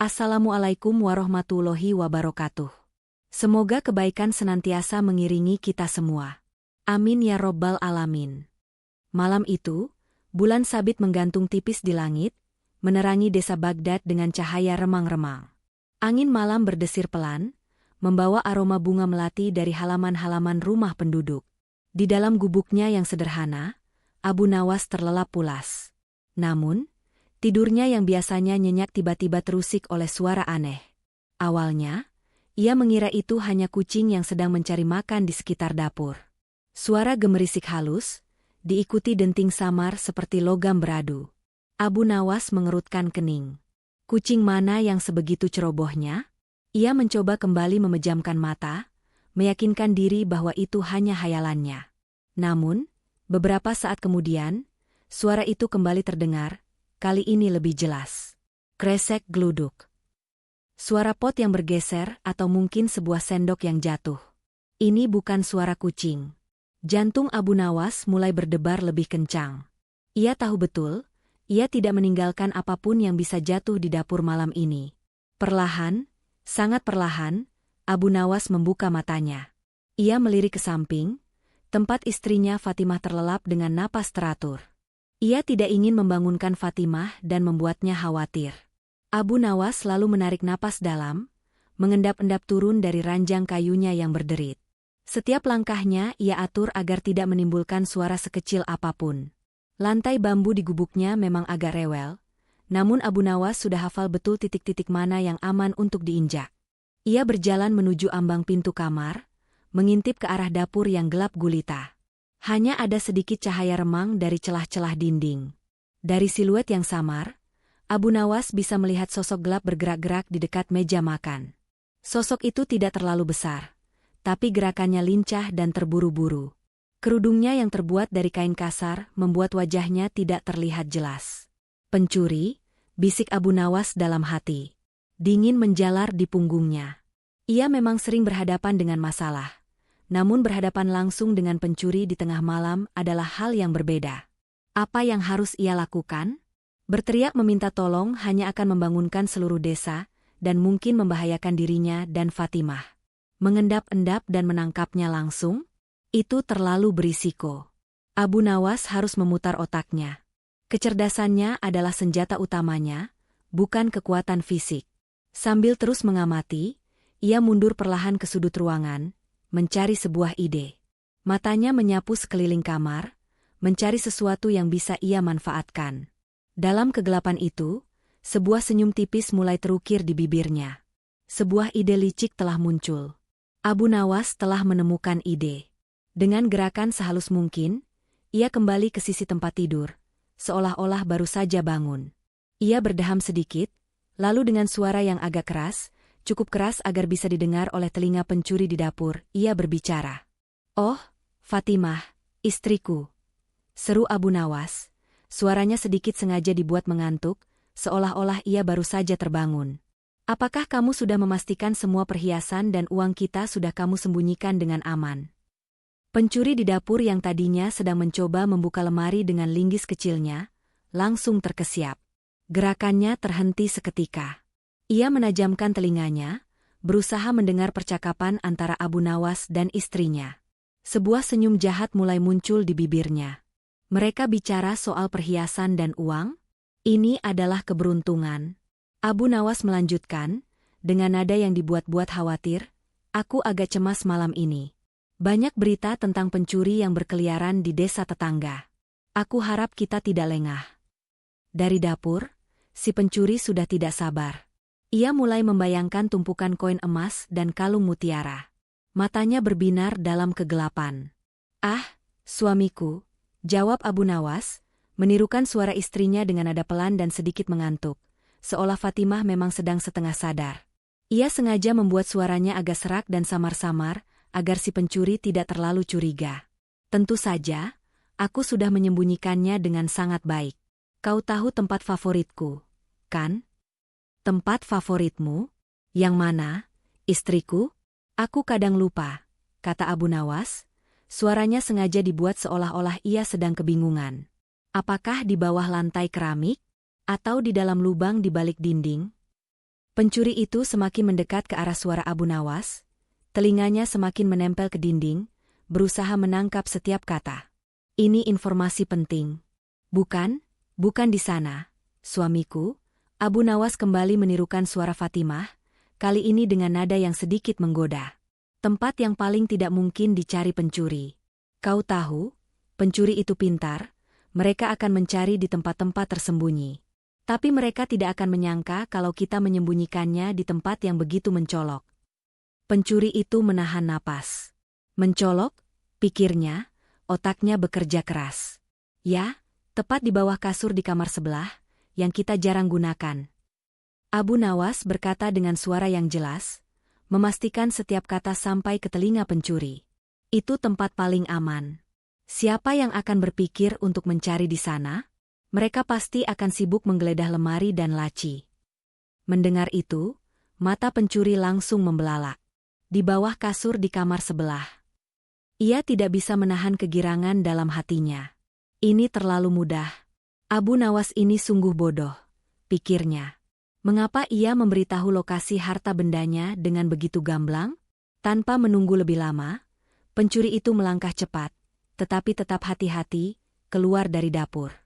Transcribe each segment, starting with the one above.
Assalamualaikum warahmatullahi wabarakatuh. Semoga kebaikan senantiasa mengiringi kita semua. Amin ya robbal alamin. Malam itu, bulan sabit menggantung tipis di langit, menerangi desa Baghdad dengan cahaya remang-remang. Angin malam berdesir pelan, membawa aroma bunga melati dari halaman-halaman rumah penduduk. Di dalam gubuknya yang sederhana, Abu Nawas terlelap pulas. Namun, tidurnya yang biasanya nyenyak tiba-tiba terusik oleh suara aneh. Awalnya, ia mengira itu hanya kucing yang sedang mencari makan di sekitar dapur. Suara gemerisik halus, diikuti denting samar seperti logam beradu. Abu Nawas mengerutkan kening. Kucing mana yang sebegitu cerobohnya? Ia mencoba kembali memejamkan mata, meyakinkan diri bahwa itu hanya hayalannya. Namun, beberapa saat kemudian, suara itu kembali terdengar, kali ini lebih jelas. Kresek gluduk. Suara pot yang bergeser atau mungkin sebuah sendok yang jatuh. Ini bukan suara kucing. Jantung Abu Nawas mulai berdebar lebih kencang. Ia tahu betul, ia tidak meninggalkan apapun yang bisa jatuh di dapur malam ini. Perlahan, sangat perlahan, Abu Nawas membuka matanya. Ia melirik ke samping, tempat istrinya Fatimah terlelap dengan napas teratur. Ia tidak ingin membangunkan Fatimah dan membuatnya khawatir. Abu Nawas lalu menarik napas dalam, mengendap-endap turun dari ranjang kayunya yang berderit. Setiap langkahnya ia atur agar tidak menimbulkan suara sekecil apapun. Lantai bambu di gubuknya memang agak rewel, namun Abu Nawas sudah hafal betul titik-titik mana yang aman untuk diinjak. Ia berjalan menuju ambang pintu kamar, mengintip ke arah dapur yang gelap gulita. Hanya ada sedikit cahaya remang dari celah-celah dinding. Dari siluet yang samar, Abu Nawas bisa melihat sosok gelap bergerak-gerak di dekat meja makan. Sosok itu tidak terlalu besar, tapi gerakannya lincah dan terburu-buru. Kerudungnya yang terbuat dari kain kasar membuat wajahnya tidak terlihat jelas. Pencuri, bisik Abu Nawas dalam hati. Dingin menjalar di punggungnya. Ia memang sering berhadapan dengan masalah. Namun berhadapan langsung dengan pencuri di tengah malam adalah hal yang berbeda. Apa yang harus ia lakukan? Berteriak meminta tolong hanya akan membangunkan seluruh desa, dan mungkin membahayakan dirinya dan Fatimah. Mengendap-endap dan menangkapnya langsung? Itu terlalu berisiko. Abu Nawas harus memutar otaknya. Kecerdasannya adalah senjata utamanya, bukan kekuatan fisik. Sambil terus mengamati, ia mundur perlahan ke sudut ruangan, mencari sebuah ide. Matanya menyapu sekeliling kamar, mencari sesuatu yang bisa ia manfaatkan. Dalam kegelapan itu, sebuah senyum tipis mulai terukir di bibirnya. Sebuah ide licik telah muncul. Abu Nawas telah menemukan ide. Dengan gerakan sehalus mungkin, ia kembali ke sisi tempat tidur, seolah-olah baru saja bangun. Ia berdeham sedikit, lalu dengan suara yang agak keras, cukup keras agar bisa didengar oleh telinga pencuri di dapur, ia berbicara. "Oh, Fatimah, istriku," seru Abu Nawas. Suaranya sedikit sengaja dibuat mengantuk, seolah-olah ia baru saja terbangun. "Apakah kamu sudah memastikan semua perhiasan dan uang kita sudah kamu sembunyikan dengan aman?" Pencuri di dapur yang tadinya sedang mencoba membuka lemari dengan linggis kecilnya, langsung terkesiap. Gerakannya terhenti seketika. Ia menajamkan telinganya, berusaha mendengar percakapan antara Abu Nawas dan istrinya. Sebuah senyum jahat mulai muncul di bibirnya. Mereka bicara soal perhiasan dan uang? Ini adalah keberuntungan. Abu Nawas melanjutkan, dengan nada yang dibuat-buat khawatir, "Aku agak cemas malam ini. Banyak berita tentang pencuri yang berkeliaran di desa tetangga. Aku harap kita tidak lengah." Dari dapur, si pencuri sudah tidak sabar. Ia mulai membayangkan tumpukan koin emas dan kalung mutiara. Matanya berbinar dalam kegelapan. "Ah, suamiku," jawab Abu Nawas, menirukan suara istrinya dengan nada pelan dan sedikit mengantuk, seolah Fatimah memang sedang setengah sadar. Ia sengaja membuat suaranya agak serak dan samar-samar, agar si pencuri tidak terlalu curiga. "Tentu saja, aku sudah menyembunyikannya dengan sangat baik. Kau tahu tempat favoritku, kan?" "Tempat favoritmu? Yang mana, istriku?" "Aku kadang lupa," kata Abu Nawas. Suaranya sengaja dibuat seolah-olah ia sedang kebingungan. "Apakah di bawah lantai keramik? Atau di dalam lubang di balik dinding?" Pencuri itu semakin mendekat ke arah suara Abu Nawas, telinganya semakin menempel ke dinding, berusaha menangkap setiap kata. Ini informasi penting. Bukan, bukan di sana, suamiku. Abu Nawas kembali menirukan suara Fatimah, kali ini dengan nada yang sedikit menggoda. Tempat yang paling tidak mungkin dicari pencuri. Kau tahu, pencuri itu pintar, mereka akan mencari di tempat-tempat tersembunyi. Tapi mereka tidak akan menyangka kalau kita menyembunyikannya di tempat yang begitu mencolok. Pencuri itu menahan napas. Mencolok, pikirnya, otaknya bekerja keras. Ya, tepat di bawah kasur di kamar sebelah, yang kita jarang gunakan. Abu Nawas berkata dengan suara yang jelas, memastikan setiap kata sampai ke telinga pencuri. Itu tempat paling aman. Siapa yang akan berpikir untuk mencari di sana? Mereka pasti akan sibuk menggeledah lemari dan laci. Mendengar itu, mata pencuri langsung membelalak. Di bawah kasur di kamar sebelah. Ia tidak bisa menahan kegirangan dalam hatinya. Ini terlalu mudah. Abu Nawas ini sungguh bodoh, pikirnya. Mengapa ia memberitahu lokasi harta bendanya dengan begitu gamblang? Tanpa menunggu lebih lama, pencuri itu melangkah cepat, tetapi tetap hati-hati, keluar dari dapur.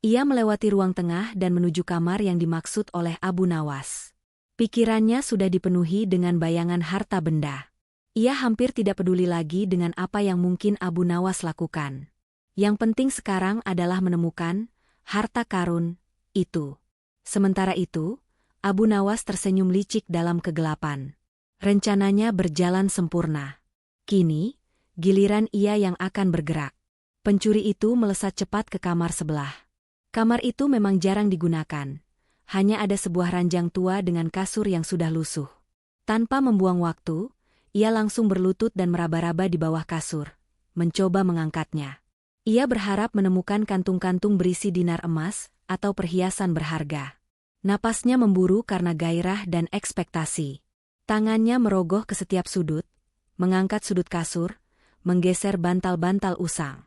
Ia melewati ruang tengah dan menuju kamar yang dimaksud oleh Abu Nawas. Pikirannya sudah dipenuhi dengan bayangan harta benda. Ia hampir tidak peduli lagi dengan apa yang mungkin Abu Nawas lakukan. Yang penting sekarang adalah menemukan harta karun itu. Sementara itu, Abu Nawas tersenyum licik dalam kegelapan. Rencananya berjalan sempurna. Kini, giliran ia yang akan bergerak. Pencuri itu melesat cepat ke kamar sebelah. Kamar itu memang jarang digunakan. Hanya ada sebuah ranjang tua dengan kasur yang sudah lusuh. Tanpa membuang waktu, ia langsung berlutut dan meraba-raba di bawah kasur, mencoba mengangkatnya. Ia berharap menemukan kantung-kantung berisi dinar emas atau perhiasan berharga. Napasnya memburu karena gairah dan ekspektasi. Tangannya merogoh ke setiap sudut, mengangkat sudut kasur, menggeser bantal-bantal usang.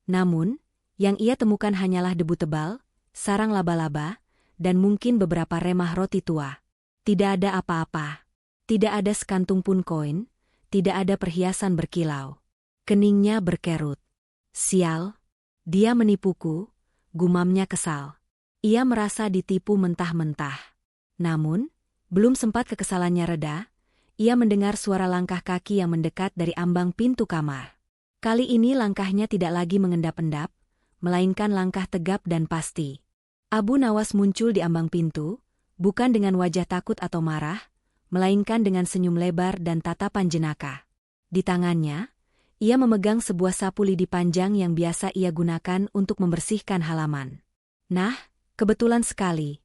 Namun, yang ia temukan hanyalah debu tebal, sarang laba-laba, dan mungkin beberapa remah roti tua. Tidak ada apa-apa. Tidak ada sekantung pun koin, tidak ada perhiasan berkilau. Keningnya berkerut. Sial, dia menipuku, gumamnya kesal. Ia merasa ditipu mentah-mentah. Namun, belum sempat kekesalannya reda, ia mendengar suara langkah kaki yang mendekat dari ambang pintu kamar. Kali ini langkahnya tidak lagi mengendap-endap, melainkan langkah tegap dan pasti. Abu Nawas muncul di ambang pintu, bukan dengan wajah takut atau marah, melainkan dengan senyum lebar dan tatapan jenaka. Di tangannya, ia memegang sebuah sapu lidi panjang yang biasa ia gunakan untuk membersihkan halaman. Nah, kebetulan sekali,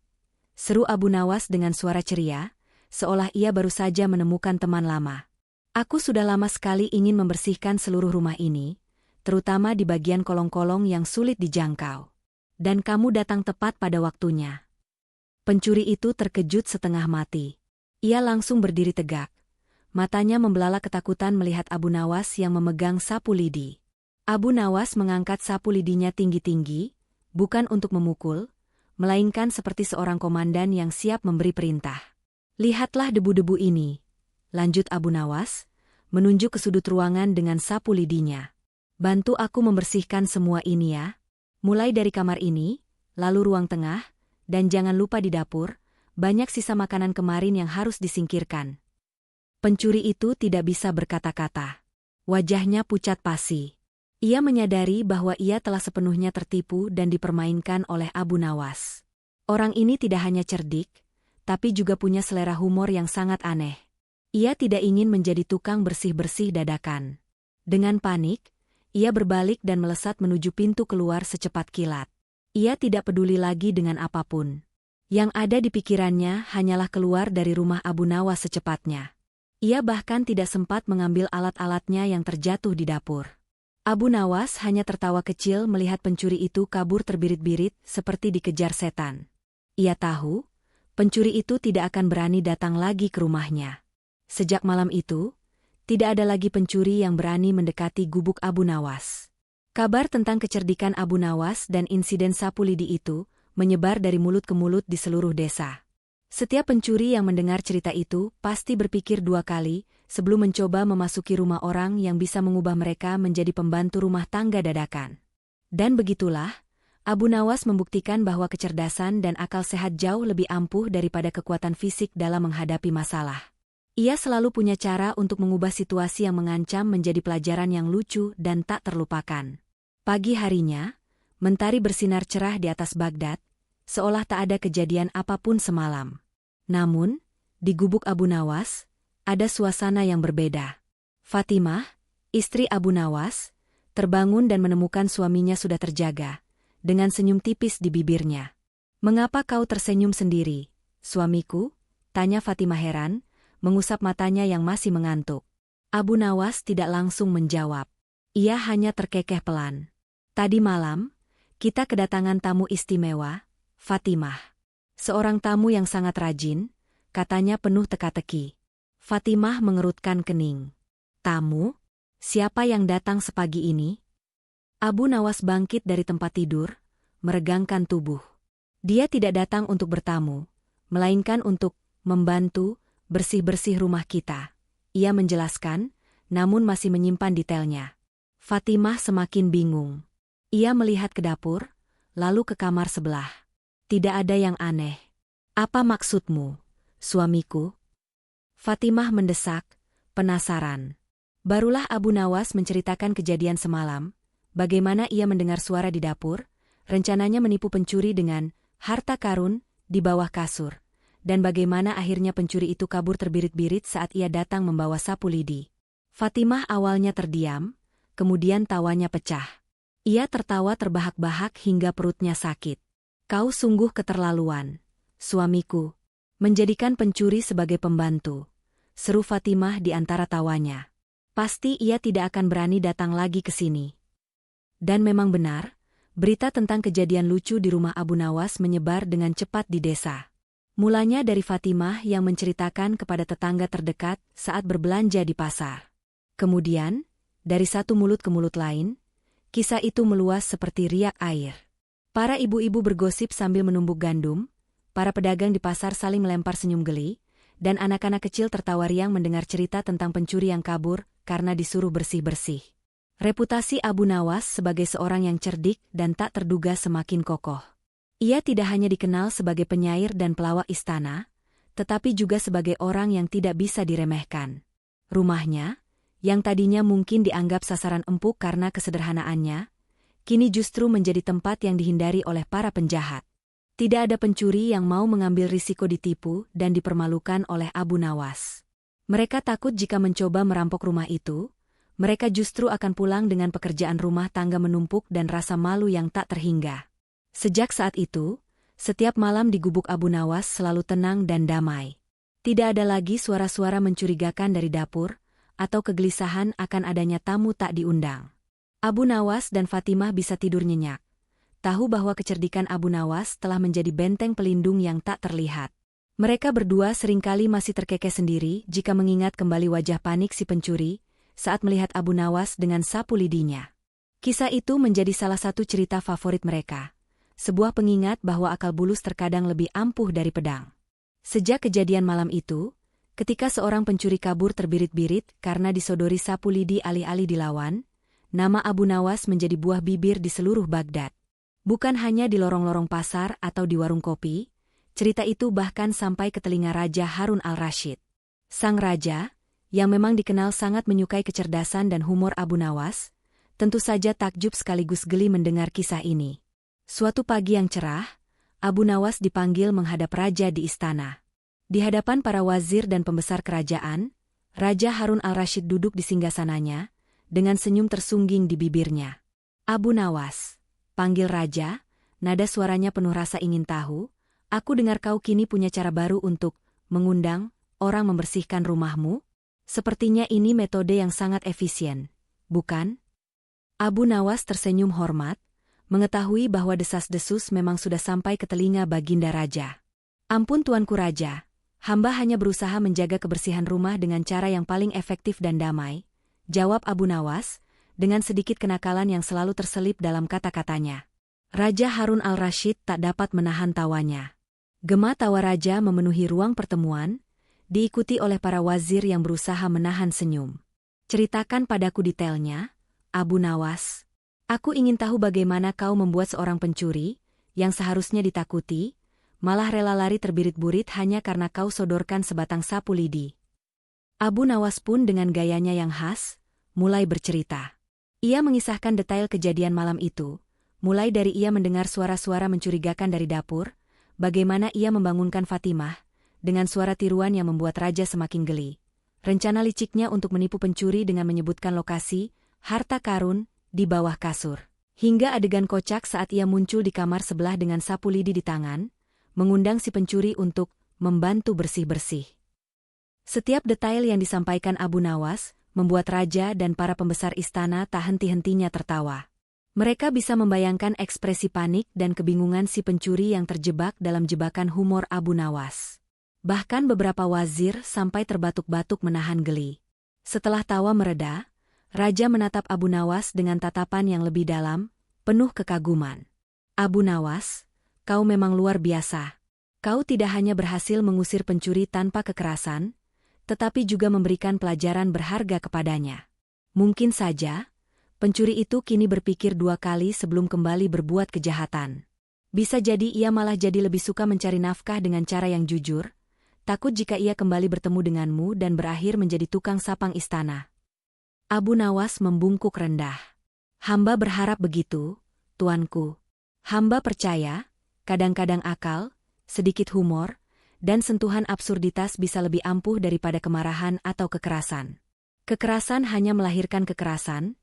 seru Abu Nawas dengan suara ceria, seolah ia baru saja menemukan teman lama. Aku sudah lama sekali ingin membersihkan seluruh rumah ini, terutama di bagian kolong-kolong yang sulit dijangkau. Dan kamu datang tepat pada waktunya. Pencuri itu terkejut setengah mati. Ia langsung berdiri tegak. Matanya membelalak ketakutan melihat Abu Nawas yang memegang sapu lidi. Abu Nawas mengangkat sapu lidinya tinggi-tinggi, bukan untuk memukul, melainkan seperti seorang komandan yang siap memberi perintah. Lihatlah debu-debu ini, lanjut Abu Nawas, menunjuk ke sudut ruangan dengan sapu lidinya. Bantu aku membersihkan semua ini ya. Mulai dari kamar ini, lalu ruang tengah, dan jangan lupa di dapur, banyak sisa makanan kemarin yang harus disingkirkan. Pencuri itu tidak bisa berkata-kata. Wajahnya pucat pasi. Ia menyadari bahwa ia telah sepenuhnya tertipu dan dipermainkan oleh Abu Nawas. Orang ini tidak hanya cerdik, tapi juga punya selera humor yang sangat aneh. Ia tidak ingin menjadi tukang bersih-bersih dadakan. Dengan panik, ia berbalik dan melesat menuju pintu keluar secepat kilat. Ia tidak peduli lagi dengan apapun. Yang ada di pikirannya hanyalah keluar dari rumah Abu Nawas secepatnya. Ia bahkan tidak sempat mengambil alat-alatnya yang terjatuh di dapur. Abu Nawas hanya tertawa kecil melihat pencuri itu kabur terbirit-birit seperti dikejar setan. Ia tahu, pencuri itu tidak akan berani datang lagi ke rumahnya. Sejak malam itu, tidak ada lagi pencuri yang berani mendekati gubuk Abu Nawas. Kabar tentang kecerdikan Abu Nawas dan insiden sapu lidi itu menyebar dari mulut ke mulut di seluruh desa. Setiap pencuri yang mendengar cerita itu pasti berpikir dua kali sebelum mencoba memasuki rumah orang yang bisa mengubah mereka menjadi pembantu rumah tangga dadakan. Dan begitulah, Abu Nawas membuktikan bahwa kecerdasan dan akal sehat jauh lebih ampuh daripada kekuatan fisik dalam menghadapi masalah. Ia selalu punya cara untuk mengubah situasi yang mengancam menjadi pelajaran yang lucu dan tak terlupakan. Pagi harinya, mentari bersinar cerah di atas Baghdad, seolah tak ada kejadian apapun semalam. Namun, di gubuk Abu Nawas, ada suasana yang berbeda. Fatimah, istri Abu Nawas, terbangun dan menemukan suaminya sudah terjaga, dengan senyum tipis di bibirnya. "Mengapa kau tersenyum sendiri, suamiku?" tanya Fatimah heran, mengusap matanya yang masih mengantuk. Abu Nawas tidak langsung menjawab. Ia hanya terkekeh pelan. "Tadi malam, kita kedatangan tamu istimewa, Fatimah. Seorang tamu yang sangat rajin," katanya penuh teka-teki. Fatimah mengerutkan kening. "Tamu? Siapa yang datang sepagi ini?" Abu Nawas bangkit dari tempat tidur, meregangkan tubuh. Dia tidak datang untuk bertamu, melainkan untuk membantu bersih-bersih rumah kita. Ia menjelaskan, namun masih menyimpan detailnya. Fatimah semakin bingung. Ia melihat ke dapur, lalu ke kamar sebelah. Tidak ada yang aneh. "Apa maksudmu, suamiku?" Fatimah mendesak, penasaran. Barulah Abu Nawas menceritakan kejadian semalam, bagaimana ia mendengar suara di dapur, rencananya menipu pencuri dengan harta karun di bawah kasur, dan bagaimana akhirnya pencuri itu kabur terbirit-birit saat ia datang membawa sapu lidi. Fatimah awalnya terdiam, kemudian tawanya pecah. Ia tertawa terbahak-bahak hingga perutnya sakit. "Kau sungguh keterlaluan, suamiku, menjadikan pencuri sebagai pembantu," seru Fatimah di antara tawanya. "Pasti ia tidak akan berani datang lagi ke sini." Dan memang benar, berita tentang kejadian lucu di rumah Abu Nawas menyebar dengan cepat di desa. Mulanya dari Fatimah yang menceritakan kepada tetangga terdekat saat berbelanja di pasar. Kemudian, dari satu mulut ke mulut lain, kisah itu meluas seperti riak air. Para ibu-ibu bergosip sambil menumbuk gandum, para pedagang di pasar saling melempar senyum geli, dan anak-anak kecil tertawa riang mendengar cerita tentang pencuri yang kabur karena disuruh bersih-bersih. Reputasi Abu Nawas sebagai seorang yang cerdik dan tak terduga semakin kokoh. Ia tidak hanya dikenal sebagai penyair dan pelawak istana, tetapi juga sebagai orang yang tidak bisa diremehkan. Rumahnya, yang tadinya mungkin dianggap sasaran empuk karena kesederhanaannya, kini justru menjadi tempat yang dihindari oleh para penjahat. Tidak ada pencuri yang mau mengambil risiko ditipu dan dipermalukan oleh Abu Nawas. Mereka takut jika mencoba merampok rumah itu, mereka justru akan pulang dengan pekerjaan rumah tangga menumpuk dan rasa malu yang tak terhingga. Sejak saat itu, setiap malam di gubuk Abu Nawas selalu tenang dan damai. Tidak ada lagi suara-suara mencurigakan dari dapur, atau kegelisahan akan adanya tamu tak diundang. Abu Nawas dan Fatimah bisa tidur nyenyak. Tahu bahwa kecerdikan Abu Nawas telah menjadi benteng pelindung yang tak terlihat. Mereka berdua seringkali masih terkekeh sendiri jika mengingat kembali wajah panik si pencuri, saat melihat Abu Nawas dengan sapu lidinya. Kisah itu menjadi salah satu cerita favorit mereka. Sebuah pengingat bahwa akal bulus terkadang lebih ampuh dari pedang. Sejak kejadian malam itu, ketika seorang pencuri kabur terbirit-birit karena disodori sapu lidi alih-alih dilawan, nama Abu Nawas menjadi buah bibir di seluruh Baghdad. Bukan hanya di lorong-lorong pasar atau di warung kopi, cerita itu bahkan sampai ke telinga Raja Harun al-Rashid. Sang raja, yang memang dikenal sangat menyukai kecerdasan dan humor Abu Nawas, tentu saja takjub sekaligus geli mendengar kisah ini. Suatu pagi yang cerah, Abu Nawas dipanggil menghadap raja di istana. Di hadapan para wazir dan pembesar kerajaan, Raja Harun al-Rashid duduk di singgasananya, dengan senyum tersungging di bibirnya. "Abu Nawas," panggil raja, nada suaranya penuh rasa ingin tahu, "aku dengar kau kini punya cara baru untuk mengundang orang membersihkan rumahmu? Sepertinya ini metode yang sangat efisien, bukan?" Abu Nawas tersenyum hormat, mengetahui bahwa desas-desus memang sudah sampai ke telinga baginda raja. "Ampun Tuanku Raja, hamba hanya berusaha menjaga kebersihan rumah dengan cara yang paling efektif dan damai," jawab Abu Nawas, dengan sedikit kenakalan yang selalu terselip dalam kata-katanya. Raja Harun al-Rashid tak dapat menahan tawanya. Gema tawa raja memenuhi ruang pertemuan, diikuti oleh para wazir yang berusaha menahan senyum. Ceritakan padaku detailnya, Abu Nawas. Aku ingin tahu bagaimana kau membuat seorang pencuri, yang seharusnya ditakuti, malah rela lari terbirit-birit hanya karena kau sodorkan sebatang sapu lidi. Abu Nawas pun dengan gayanya yang khas, mulai bercerita. Ia mengisahkan detail kejadian malam itu, mulai dari ia mendengar suara-suara mencurigakan dari dapur, bagaimana ia membangunkan Fatimah, dengan suara tiruan yang membuat raja semakin geli. Rencana liciknya untuk menipu pencuri dengan menyebutkan lokasi, harta karun, di bawah kasur. Hingga adegan kocak saat ia muncul di kamar sebelah dengan sapu lidi di tangan, mengundang si pencuri untuk membantu bersih-bersih. Setiap detail yang disampaikan Abu Nawas, membuat raja dan para pembesar istana tak henti-hentinya tertawa. Mereka bisa membayangkan ekspresi panik dan kebingungan si pencuri yang terjebak dalam jebakan humor Abu Nawas. Bahkan beberapa wazir sampai terbatuk-batuk menahan geli. Setelah tawa mereda, raja menatap Abu Nawas dengan tatapan yang lebih dalam, penuh kekaguman. Abu Nawas, kau memang luar biasa. Kau tidak hanya berhasil mengusir pencuri tanpa kekerasan, tetapi juga memberikan pelajaran berharga kepadanya. Mungkin saja, pencuri itu kini berpikir dua kali sebelum kembali berbuat kejahatan. Bisa jadi ia malah jadi lebih suka mencari nafkah dengan cara yang jujur, takut jika ia kembali bertemu denganmu dan berakhir menjadi tukang sapang istana. Abu Nawas membungkuk rendah. Hamba berharap begitu, tuanku. Hamba percaya, kadang-kadang akal, sedikit humor, dan sentuhan absurditas bisa lebih ampuh daripada kemarahan atau kekerasan. Kekerasan hanya melahirkan kekerasan,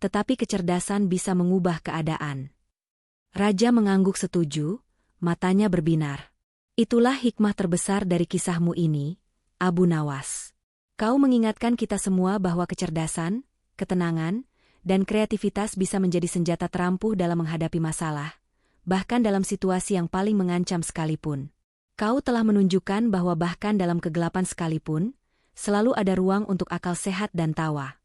tetapi kecerdasan bisa mengubah keadaan. Raja mengangguk setuju, matanya berbinar. Itulah hikmah terbesar dari kisahmu ini, Abu Nawas. Kau mengingatkan kita semua bahwa kecerdasan, ketenangan, dan kreativitas bisa menjadi senjata terampuh dalam menghadapi masalah, bahkan dalam situasi yang paling mengancam sekalipun. Kau telah menunjukkan bahwa bahkan dalam kegelapan sekalipun, selalu ada ruang untuk akal sehat dan tawa.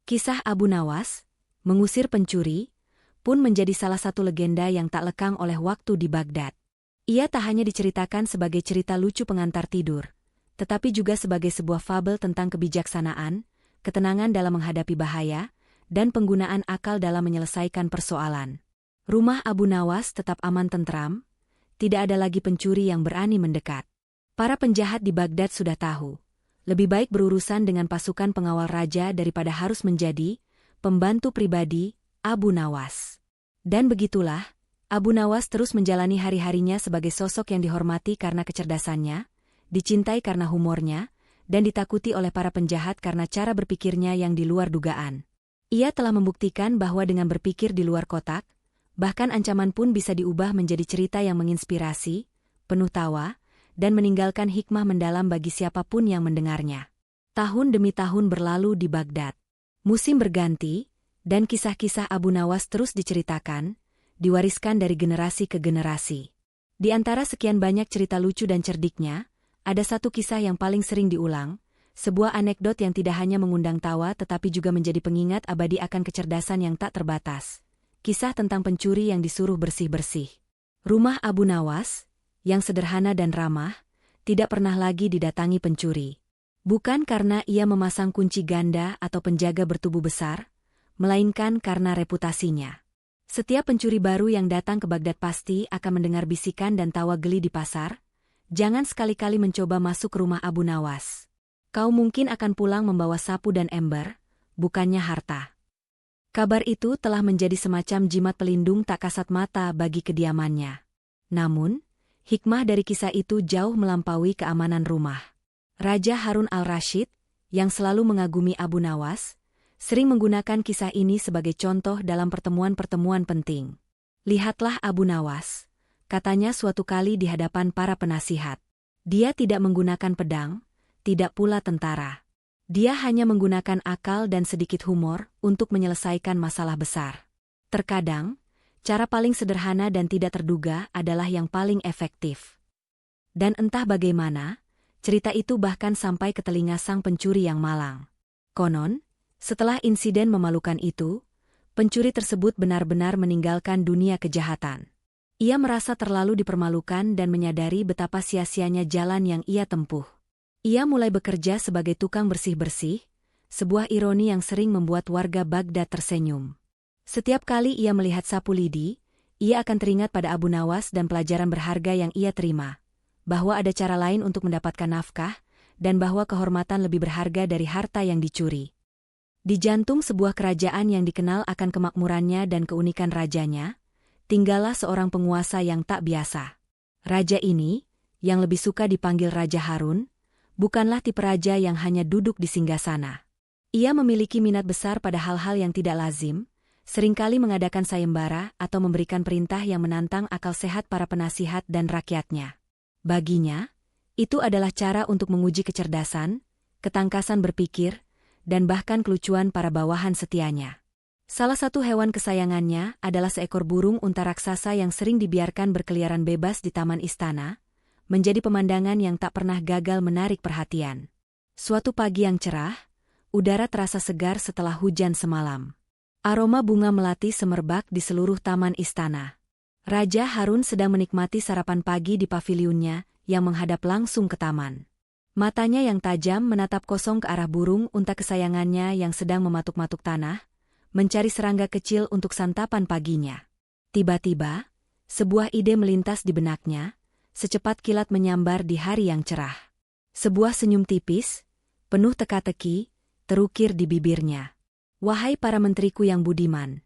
Kisah Abu Nawas, mengusir pencuri, pun menjadi salah satu legenda yang tak lekang oleh waktu di Baghdad. Ia tak hanya diceritakan sebagai cerita lucu pengantar tidur, tetapi juga sebagai sebuah fabel tentang kebijaksanaan, ketenangan dalam menghadapi bahaya, dan penggunaan akal dalam menyelesaikan persoalan. Rumah Abu Nawas tetap aman tentram, tidak ada lagi pencuri yang berani mendekat. Para penjahat di Baghdad sudah tahu, lebih baik berurusan dengan pasukan pengawal raja daripada harus menjadi pembantu pribadi Abu Nawas. Dan begitulah, Abu Nawas terus menjalani hari-harinya sebagai sosok yang dihormati karena kecerdasannya, dicintai karena humornya, dan ditakuti oleh para penjahat karena cara berpikirnya yang di luar dugaan. Ia telah membuktikan bahwa dengan berpikir di luar kotak, bahkan ancaman pun bisa diubah menjadi cerita yang menginspirasi, penuh tawa, dan meninggalkan hikmah mendalam bagi siapapun yang mendengarnya. Tahun demi tahun berlalu di Baghdad. Musim berganti, dan kisah-kisah Abu Nawas terus diceritakan, diwariskan dari generasi ke generasi. Di antara sekian banyak cerita lucu dan cerdiknya, ada satu kisah yang paling sering diulang, sebuah anekdot yang tidak hanya mengundang tawa tetapi juga menjadi pengingat abadi akan kecerdasan yang tak terbatas. Kisah tentang pencuri yang disuruh bersih-bersih. Rumah Abu Nawas, yang sederhana dan ramah, tidak pernah lagi didatangi pencuri. Bukan karena ia memasang kunci ganda atau penjaga bertubuh besar, melainkan karena reputasinya. Setiap pencuri baru yang datang ke Baghdad pasti akan mendengar bisikan dan tawa geli di pasar, jangan sekali-kali mencoba masuk ke rumah Abu Nawas. Kau mungkin akan pulang membawa sapu dan ember, bukannya harta. Kabar itu telah menjadi semacam jimat pelindung tak kasat mata bagi kediamannya. Namun, hikmah dari kisah itu jauh melampaui keamanan rumah. Raja Harun al-Rashid, yang selalu mengagumi Abu Nawas, sering menggunakan kisah ini sebagai contoh dalam pertemuan-pertemuan penting. Lihatlah Abu Nawas, katanya suatu kali di hadapan para penasihat. Dia tidak menggunakan pedang, tidak pula tentara. Dia hanya menggunakan akal dan sedikit humor untuk menyelesaikan masalah besar. Terkadang, cara paling sederhana dan tidak terduga adalah yang paling efektif. Dan entah bagaimana, cerita itu bahkan sampai ke telinga sang pencuri yang malang. Konon, setelah insiden memalukan itu, pencuri tersebut benar-benar meninggalkan dunia kejahatan. Ia merasa terlalu dipermalukan dan menyadari betapa sia-sianya jalan yang ia tempuh. Ia mulai bekerja sebagai tukang bersih-bersih, sebuah ironi yang sering membuat warga Baghdad tersenyum. Setiap kali ia melihat sapu lidi, ia akan teringat pada Abu Nawas dan pelajaran berharga yang ia terima, bahwa ada cara lain untuk mendapatkan nafkah, dan bahwa kehormatan lebih berharga dari harta yang dicuri. Di jantung sebuah kerajaan yang dikenal akan kemakmurannya dan keunikan rajanya, tinggallah seorang penguasa yang tak biasa. Raja ini, yang lebih suka dipanggil Raja Harun, bukanlah tipe raja yang hanya duduk di singgasana. Ia memiliki minat besar pada hal-hal yang tidak lazim, seringkali mengadakan sayembara atau memberikan perintah yang menantang akal sehat para penasihat dan rakyatnya. Baginya, itu adalah cara untuk menguji kecerdasan, ketangkasan berpikir, dan bahkan kelucuan para bawahan setianya. Salah satu hewan kesayangannya adalah seekor burung unta raksasa yang sering dibiarkan berkeliaran bebas di taman istana, menjadi pemandangan yang tak pernah gagal menarik perhatian. Suatu pagi yang cerah, udara terasa segar setelah hujan semalam. Aroma bunga melati semerbak di seluruh taman istana. Raja Harun sedang menikmati sarapan pagi di pavilionnya yang menghadap langsung ke taman. Matanya yang tajam menatap kosong ke arah burung unta kesayangannya yang sedang mematuk-matuk tanah, mencari serangga kecil untuk santapan paginya. Tiba-tiba, sebuah ide melintas di benaknya, secepat kilat menyambar di hari yang cerah. Sebuah senyum tipis, penuh teka-teki, terukir di bibirnya. "Wahai para menteriku yang budiman,"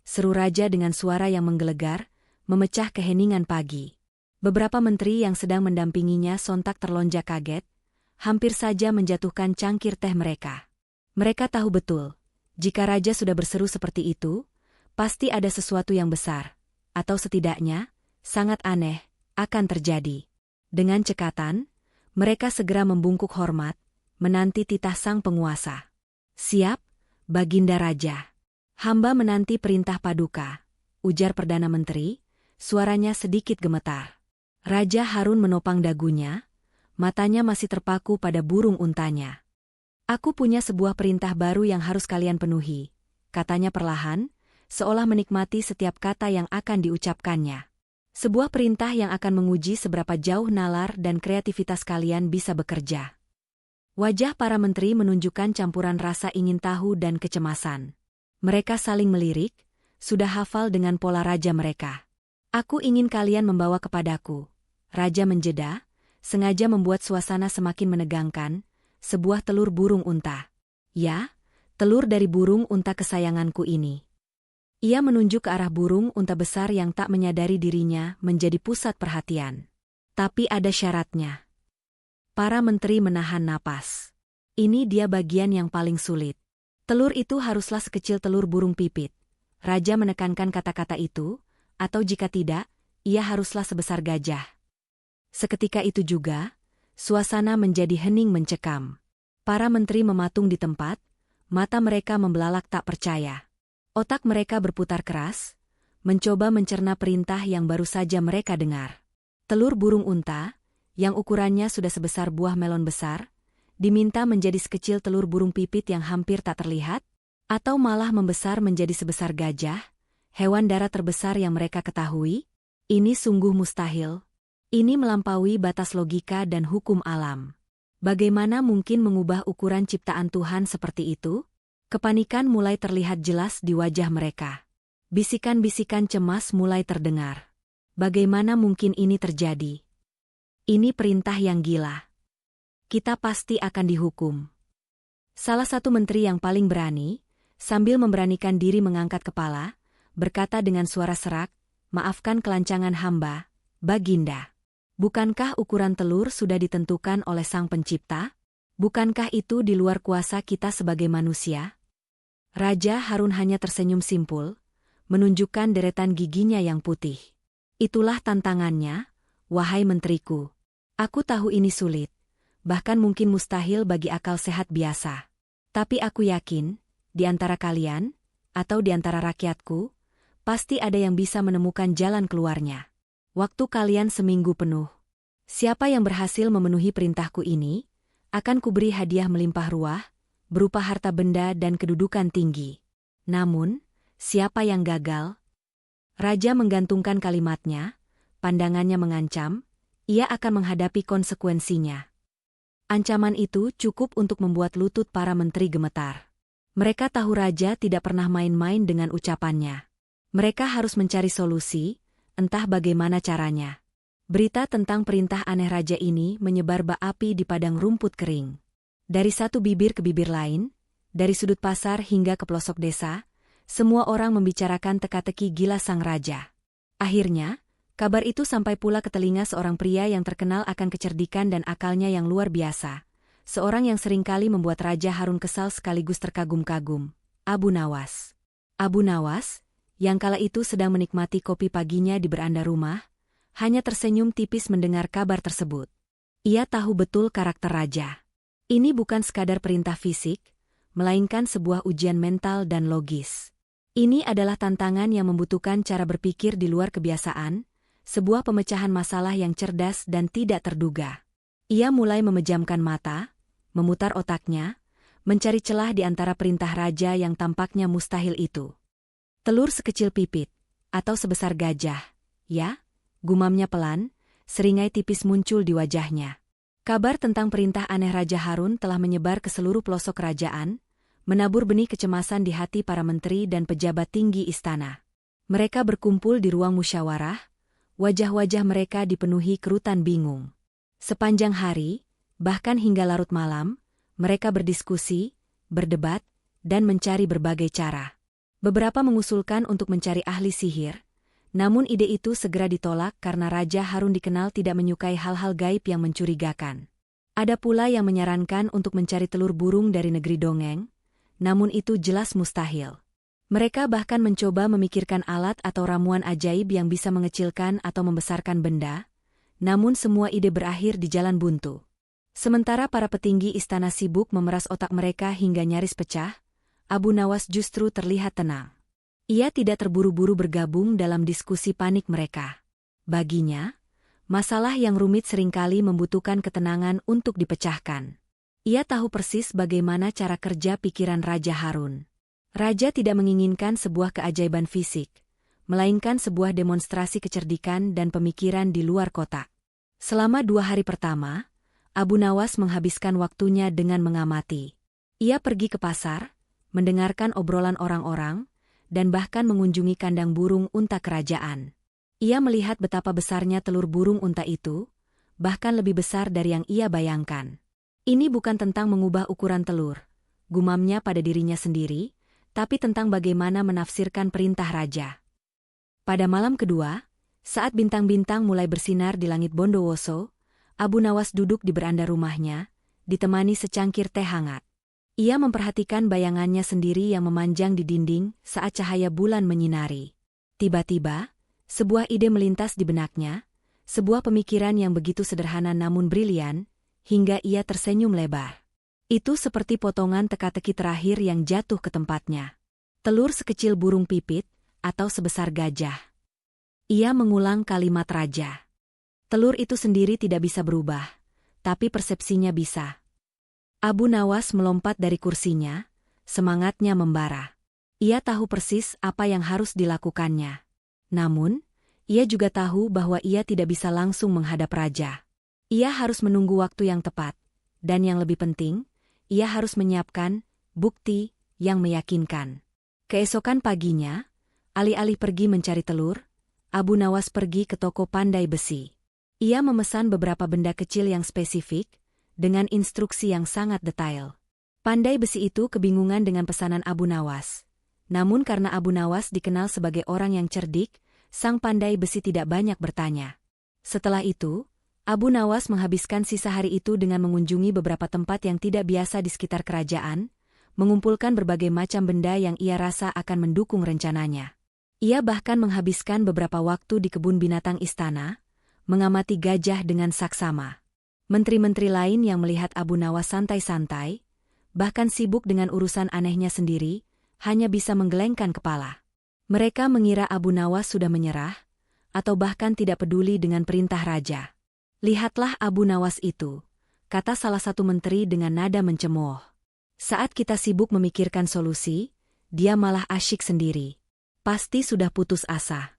seru raja dengan suara yang menggelegar, memecah keheningan pagi. Beberapa menteri yang sedang mendampinginya sontak terlonjak kaget, hampir saja menjatuhkan cangkir teh mereka. Mereka tahu betul, jika raja sudah berseru seperti itu, pasti ada sesuatu yang besar, atau setidaknya, sangat aneh, akan terjadi. Dengan cekatan, mereka segera membungkuk hormat, menanti titah sang penguasa. "Siap, Baginda Raja. Hamba menanti perintah paduka," ujar Perdana Menteri, suaranya sedikit gemetar. Raja Harun menopang dagunya, matanya masih terpaku pada burung untanya. "Aku punya sebuah perintah baru yang harus kalian penuhi," katanya perlahan, seolah menikmati setiap kata yang akan diucapkannya. "Sebuah perintah yang akan menguji seberapa jauh nalar dan kreativitas kalian bisa bekerja." Wajah para menteri menunjukkan campuran rasa ingin tahu dan kecemasan. Mereka saling melirik, sudah hafal dengan pola raja mereka. "Aku ingin kalian membawa kepadaku." Raja menjeda, sengaja membuat suasana semakin menegangkan, sebuah telur burung unta. "Ya, telur dari burung unta kesayanganku ini." Ia menunjuk ke arah burung unta besar yang tak menyadari dirinya menjadi pusat perhatian. Tapi ada syaratnya. Para menteri menahan napas. Ini dia bagian yang paling sulit. Telur itu haruslah sekecil telur burung pipit. Raja menekankan kata-kata itu, atau jika tidak, ia haruslah sebesar gajah. Seketika itu juga, suasana menjadi hening mencekam. Para menteri mematung di tempat, mata mereka membelalak tak percaya. Otak mereka berputar keras, mencoba mencerna perintah yang baru saja mereka dengar. Telur burung unta, yang ukurannya sudah sebesar buah melon besar, diminta menjadi sekecil telur burung pipit yang hampir tak terlihat, atau malah membesar menjadi sebesar gajah, hewan darat terbesar yang mereka ketahui. Ini sungguh mustahil. Ini melampaui batas logika dan hukum alam. Bagaimana mungkin mengubah ukuran ciptaan Tuhan seperti itu? Kepanikan mulai terlihat jelas di wajah mereka. Bisikan-bisikan cemas mulai terdengar. Bagaimana mungkin ini terjadi? Ini perintah yang gila. Kita pasti akan dihukum. Salah satu menteri yang paling berani, sambil memberanikan diri mengangkat kepala, berkata dengan suara serak, "Maafkan kelancangan hamba, Baginda. Bukankah ukuran telur sudah ditentukan oleh Sang Pencipta? Bukankah itu di luar kuasa kita sebagai manusia?" Raja Harun hanya tersenyum simpul, menunjukkan deretan giginya yang putih. "Itulah tantangannya, wahai menteriku. Aku tahu ini sulit, bahkan mungkin mustahil bagi akal sehat biasa. Tapi aku yakin, di antara kalian, atau di antara rakyatku, pasti ada yang bisa menemukan jalan keluarnya. Waktu kalian seminggu penuh. Siapa yang berhasil memenuhi perintahku ini, akan kuberi hadiah melimpah ruah, berupa harta benda dan kedudukan tinggi. Namun, siapa yang gagal?" Raja menggantungkan kalimatnya, pandangannya mengancam, ia akan menghadapi konsekuensinya. Ancaman itu cukup untuk membuat lutut para menteri gemetar. Mereka tahu raja tidak pernah main-main dengan ucapannya. Mereka harus mencari solusi, entah bagaimana caranya. Berita tentang perintah aneh raja ini menyebar bak api di padang rumput kering. Dari satu bibir ke bibir lain, dari sudut pasar hingga ke pelosok desa, semua orang membicarakan teka-teki gila sang raja. Akhirnya, kabar itu sampai pula ke telinga seorang pria yang terkenal akan kecerdikan dan akalnya yang luar biasa. Seorang yang seringkali membuat Raja Harun kesal sekaligus terkagum-kagum, Abu Nawas. Abu Nawas, yang kala itu sedang menikmati kopi paginya di beranda rumah, hanya tersenyum tipis mendengar kabar tersebut. Ia tahu betul karakter raja. Ini bukan sekadar perintah fisik, melainkan sebuah ujian mental dan logis. Ini adalah tantangan yang membutuhkan cara berpikir di luar kebiasaan, sebuah pemecahan masalah yang cerdas dan tidak terduga. Ia mulai memejamkan mata, memutar otaknya, mencari celah di antara perintah raja yang tampaknya mustahil itu. Telur sekecil pipit, atau sebesar gajah, ya? Gumamnya pelan, seringai tipis muncul di wajahnya. Kabar tentang perintah aneh Raja Harun telah menyebar ke seluruh pelosok kerajaan, menabur benih kecemasan di hati para menteri dan pejabat tinggi istana. Mereka berkumpul di ruang musyawarah, wajah-wajah mereka dipenuhi kerutan bingung. Sepanjang hari, bahkan hingga larut malam, mereka berdiskusi, berdebat, dan mencari berbagai cara. Beberapa mengusulkan untuk mencari ahli sihir, namun ide itu segera ditolak karena Raja Harun dikenal tidak menyukai hal-hal gaib yang mencurigakan. Ada pula yang menyarankan untuk mencari telur burung dari negeri dongeng, namun itu jelas mustahil. Mereka bahkan mencoba memikirkan alat atau ramuan ajaib yang bisa mengecilkan atau membesarkan benda, namun semua ide berakhir di jalan buntu. Sementara para petinggi istana sibuk memeras otak mereka hingga nyaris pecah, Abu Nawas justru terlihat tenang. Ia tidak terburu-buru bergabung dalam diskusi panik mereka. Baginya, masalah yang rumit seringkali membutuhkan ketenangan untuk dipecahkan. Ia tahu persis bagaimana cara kerja pikiran Raja Harun. Raja tidak menginginkan sebuah keajaiban fisik, melainkan sebuah demonstrasi kecerdikan dan pemikiran di luar kotak. Selama 2 hari pertama, Abu Nawas menghabiskan waktunya dengan mengamati. Ia pergi ke pasar, mendengarkan obrolan orang-orang, dan bahkan mengunjungi kandang burung unta kerajaan. Ia melihat betapa besarnya telur burung unta itu, bahkan lebih besar dari yang ia bayangkan. Ini bukan tentang mengubah ukuran telur, gumamnya pada dirinya sendiri, tapi tentang bagaimana menafsirkan perintah raja. Pada malam kedua, saat bintang-bintang mulai bersinar di langit Bondowoso, Abu Nawas duduk di beranda rumahnya, ditemani secangkir teh hangat. Ia memperhatikan bayangannya sendiri yang memanjang di dinding saat cahaya bulan menyinari. Tiba-tiba, sebuah ide melintas di benaknya, sebuah pemikiran yang begitu sederhana namun brilian, hingga ia tersenyum lebar. Itu seperti potongan teka-teki terakhir yang jatuh ke tempatnya. Telur sekecil burung pipit, atau sebesar gajah. Ia mengulang kalimat raja. Telur itu sendiri tidak bisa berubah, tapi persepsinya bisa. Abu Nawas melompat dari kursinya, semangatnya membara. Ia tahu persis apa yang harus dilakukannya. Namun, ia juga tahu bahwa ia tidak bisa langsung menghadap raja. Ia harus menunggu waktu yang tepat, dan yang lebih penting, ia harus menyiapkan bukti yang meyakinkan. Keesokan paginya, alih-alih pergi mencari telur, Abu Nawas pergi ke toko pandai besi. Ia memesan beberapa benda kecil yang spesifik, dengan instruksi yang sangat detail. Pandai besi itu kebingungan dengan pesanan Abu Nawas. Namun karena Abu Nawas dikenal sebagai orang yang cerdik, sang pandai besi tidak banyak bertanya. Setelah itu, Abu Nawas menghabiskan sisa hari itu dengan mengunjungi beberapa tempat yang tidak biasa di sekitar kerajaan, mengumpulkan berbagai macam benda yang ia rasa akan mendukung rencananya. Ia bahkan menghabiskan beberapa waktu di kebun binatang istana, mengamati gajah dengan saksama. Menteri-menteri lain yang melihat Abu Nawas santai-santai, bahkan sibuk dengan urusan anehnya sendiri, hanya bisa menggelengkan kepala. Mereka mengira Abu Nawas sudah menyerah, atau bahkan tidak peduli dengan perintah raja. Lihatlah Abu Nawas itu, kata salah satu menteri dengan nada mencemooh. Saat kita sibuk memikirkan solusi, dia malah asyik sendiri. Pasti sudah putus asa.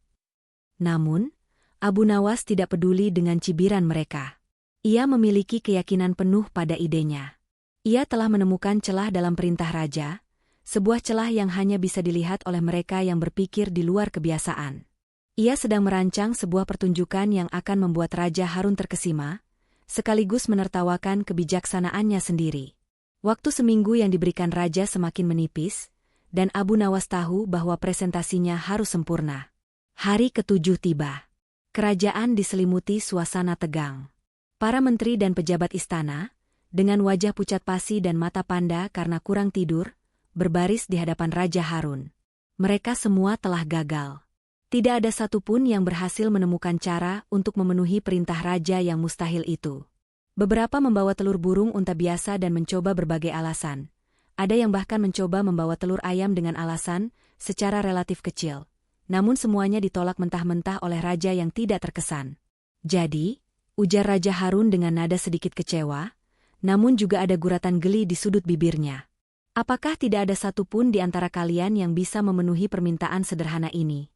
Namun, Abu Nawas tidak peduli dengan cibiran mereka. Ia memiliki keyakinan penuh pada idenya. Ia telah menemukan celah dalam perintah raja, sebuah celah yang hanya bisa dilihat oleh mereka yang berpikir di luar kebiasaan. Ia sedang merancang sebuah pertunjukan yang akan membuat Raja Harun terkesima, sekaligus menertawakan kebijaksanaannya sendiri. Waktu seminggu yang diberikan Raja semakin menipis, dan Abu Nawas tahu bahwa presentasinya harus sempurna. Hari ke-7 tiba. Kerajaan diselimuti suasana tegang. Para menteri dan pejabat istana, dengan wajah pucat pasi dan mata panda karena kurang tidur, berbaris di hadapan Raja Harun. Mereka semua telah gagal. Tidak ada satupun yang berhasil menemukan cara untuk memenuhi perintah raja yang mustahil itu. Beberapa membawa telur burung unta biasa dan mencoba berbagai alasan. Ada yang bahkan mencoba membawa telur ayam dengan alasan secara relatif kecil. Namun semuanya ditolak mentah-mentah oleh raja yang tidak terkesan. Jadi, ujar Raja Harun dengan nada sedikit kecewa, namun juga ada guratan geli di sudut bibirnya. Apakah tidak ada satupun di antara kalian yang bisa memenuhi permintaan sederhana ini?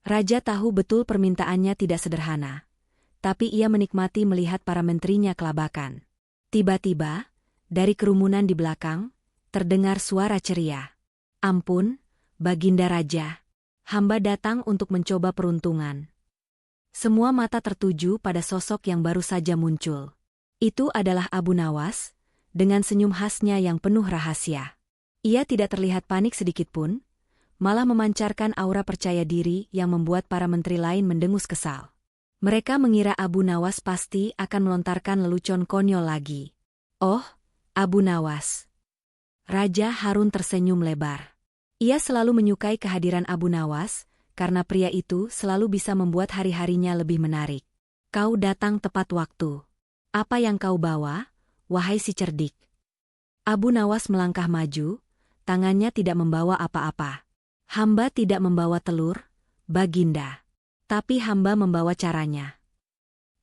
Raja tahu betul permintaannya tidak sederhana, tapi ia menikmati melihat para menterinya kelabakan. Tiba-tiba, dari kerumunan di belakang, terdengar suara ceria. "Ampun, Baginda Raja, hamba datang untuk mencoba peruntungan." Semua mata tertuju pada sosok yang baru saja muncul. Itu adalah Abu Nawas, dengan senyum khasnya yang penuh rahasia. Ia tidak terlihat panik sedikitpun, malah memancarkan aura percaya diri yang membuat para menteri lain mendengus kesal. Mereka mengira Abu Nawas pasti akan melontarkan lelucon konyol lagi. "Oh, Abu Nawas." Raja Harun tersenyum lebar. Ia selalu menyukai kehadiran Abu Nawas, karena pria itu selalu bisa membuat hari-harinya lebih menarik. "Kau datang tepat waktu. Apa yang kau bawa, wahai si cerdik?" Abu Nawas melangkah maju, tangannya tidak membawa apa-apa. "Hamba tidak membawa telur, Baginda. Tapi hamba membawa caranya."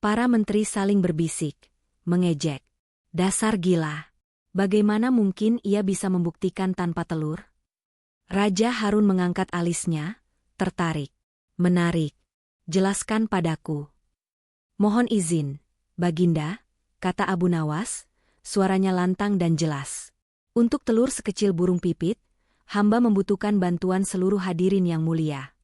Para menteri saling berbisik, mengejek. "Dasar gila. Bagaimana mungkin ia bisa membuktikan tanpa telur?" Raja Harun mengangkat alisnya, tertarik. "Menarik. Jelaskan padaku." "Mohon izin, Baginda," kata Abu Nawas, suaranya lantang dan jelas. "Untuk telur sekecil burung pipit, hamba membutuhkan bantuan seluruh hadirin yang mulia."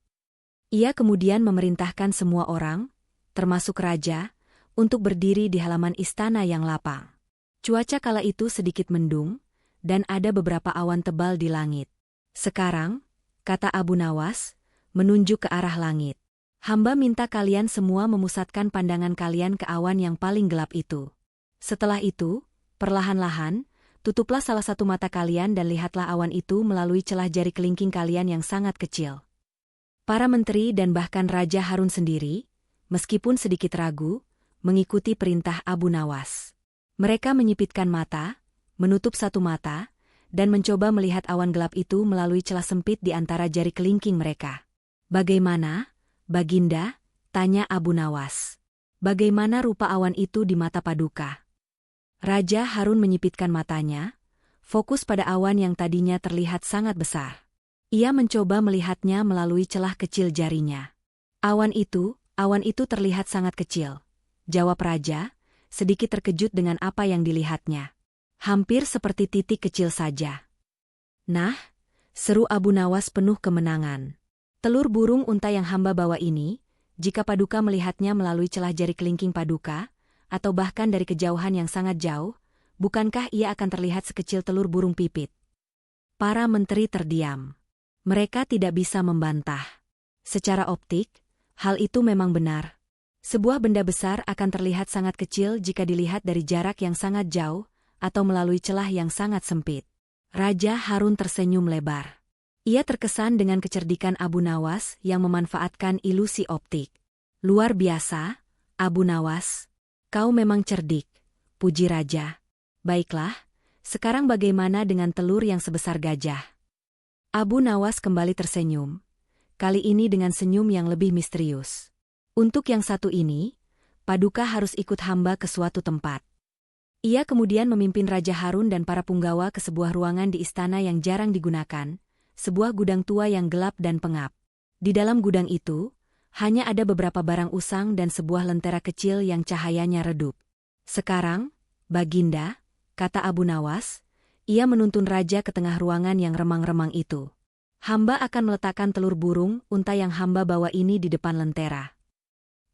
Ia kemudian memerintahkan semua orang, termasuk raja, untuk berdiri di halaman istana yang lapang. Cuaca kala itu sedikit mendung, dan ada beberapa awan tebal di langit. "Sekarang," kata Abu Nawas, menunjuk ke arah langit, "hamba minta kalian semua memusatkan pandangan kalian ke awan yang paling gelap itu. Setelah itu, perlahan-lahan, tutuplah salah satu mata kalian dan lihatlah awan itu melalui celah jari kelingking kalian yang sangat kecil." Para menteri dan bahkan Raja Harun sendiri, meskipun sedikit ragu, mengikuti perintah Abu Nawas. Mereka menyipitkan mata, menutup satu mata, dan mencoba melihat awan gelap itu melalui celah sempit di antara jari kelingking mereka. "Bagaimana, Baginda?" tanya Abu Nawas. "Bagaimana rupa awan itu di mata Paduka?" Raja Harun menyipitkan matanya, fokus pada awan yang tadinya terlihat sangat besar. Ia mencoba melihatnya melalui celah kecil jarinya. Awan itu terlihat sangat kecil," jawab Raja, sedikit terkejut dengan apa yang dilihatnya. "Hampir seperti titik kecil saja." "Nah," seru Abu Nawas penuh kemenangan. "Telur burung unta yang hamba bawa ini, jika Paduka melihatnya melalui celah jari kelingking Paduka, atau bahkan dari kejauhan yang sangat jauh, bukankah ia akan terlihat sekecil telur burung pipit?" Para menteri terdiam. Mereka tidak bisa membantah. Secara optik, hal itu memang benar. Sebuah benda besar akan terlihat sangat kecil jika dilihat dari jarak yang sangat jauh, atau melalui celah yang sangat sempit. Raja Harun tersenyum lebar. Ia terkesan dengan kecerdikan Abu Nawas yang memanfaatkan ilusi optik. "Luar biasa, Abu Nawas. Kau memang cerdik," puji Raja. "Baiklah, sekarang bagaimana dengan telur yang sebesar gajah?" Abu Nawas kembali tersenyum, kali ini dengan senyum yang lebih misterius. "Untuk yang satu ini, Paduka harus ikut hamba ke suatu tempat." Ia kemudian memimpin Raja Harun dan para punggawa ke sebuah ruangan di istana yang jarang digunakan, sebuah gudang tua yang gelap dan pengap. Di dalam gudang itu, Hanya ada beberapa barang usang dan sebuah lentera kecil yang cahayanya redup. Sekarang, Baginda, kata Abu Nawas, ia menuntun raja ke tengah ruangan yang remang-remang itu. Hamba akan meletakkan telur burung unta yang hamba bawa ini di depan lentera.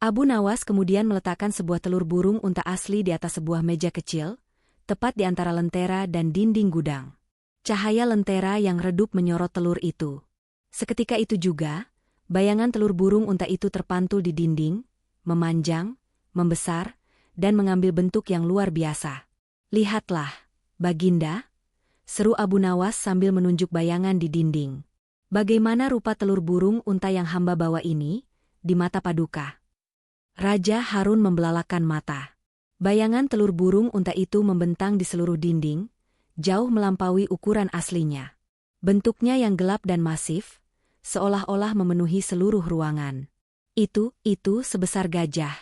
Abu Nawas kemudian meletakkan sebuah telur burung unta asli di atas sebuah meja kecil, tepat di antara lentera dan dinding gudang. Cahaya lentera yang redup menyorot telur itu. Seketika itu juga, bayangan telur burung unta itu terpantul di dinding, memanjang, membesar, dan mengambil bentuk yang luar biasa. Lihatlah, Baginda, seru Abu Nawas sambil menunjuk bayangan di dinding. Bagaimana rupa telur burung unta yang hamba bawa ini, di mata Paduka? Raja Harun membelalakan mata. Bayangan telur burung unta itu membentang di seluruh dinding, jauh melampaui ukuran aslinya. Bentuknya yang gelap dan masif, seolah-olah memenuhi seluruh ruangan. Itu sebesar gajah,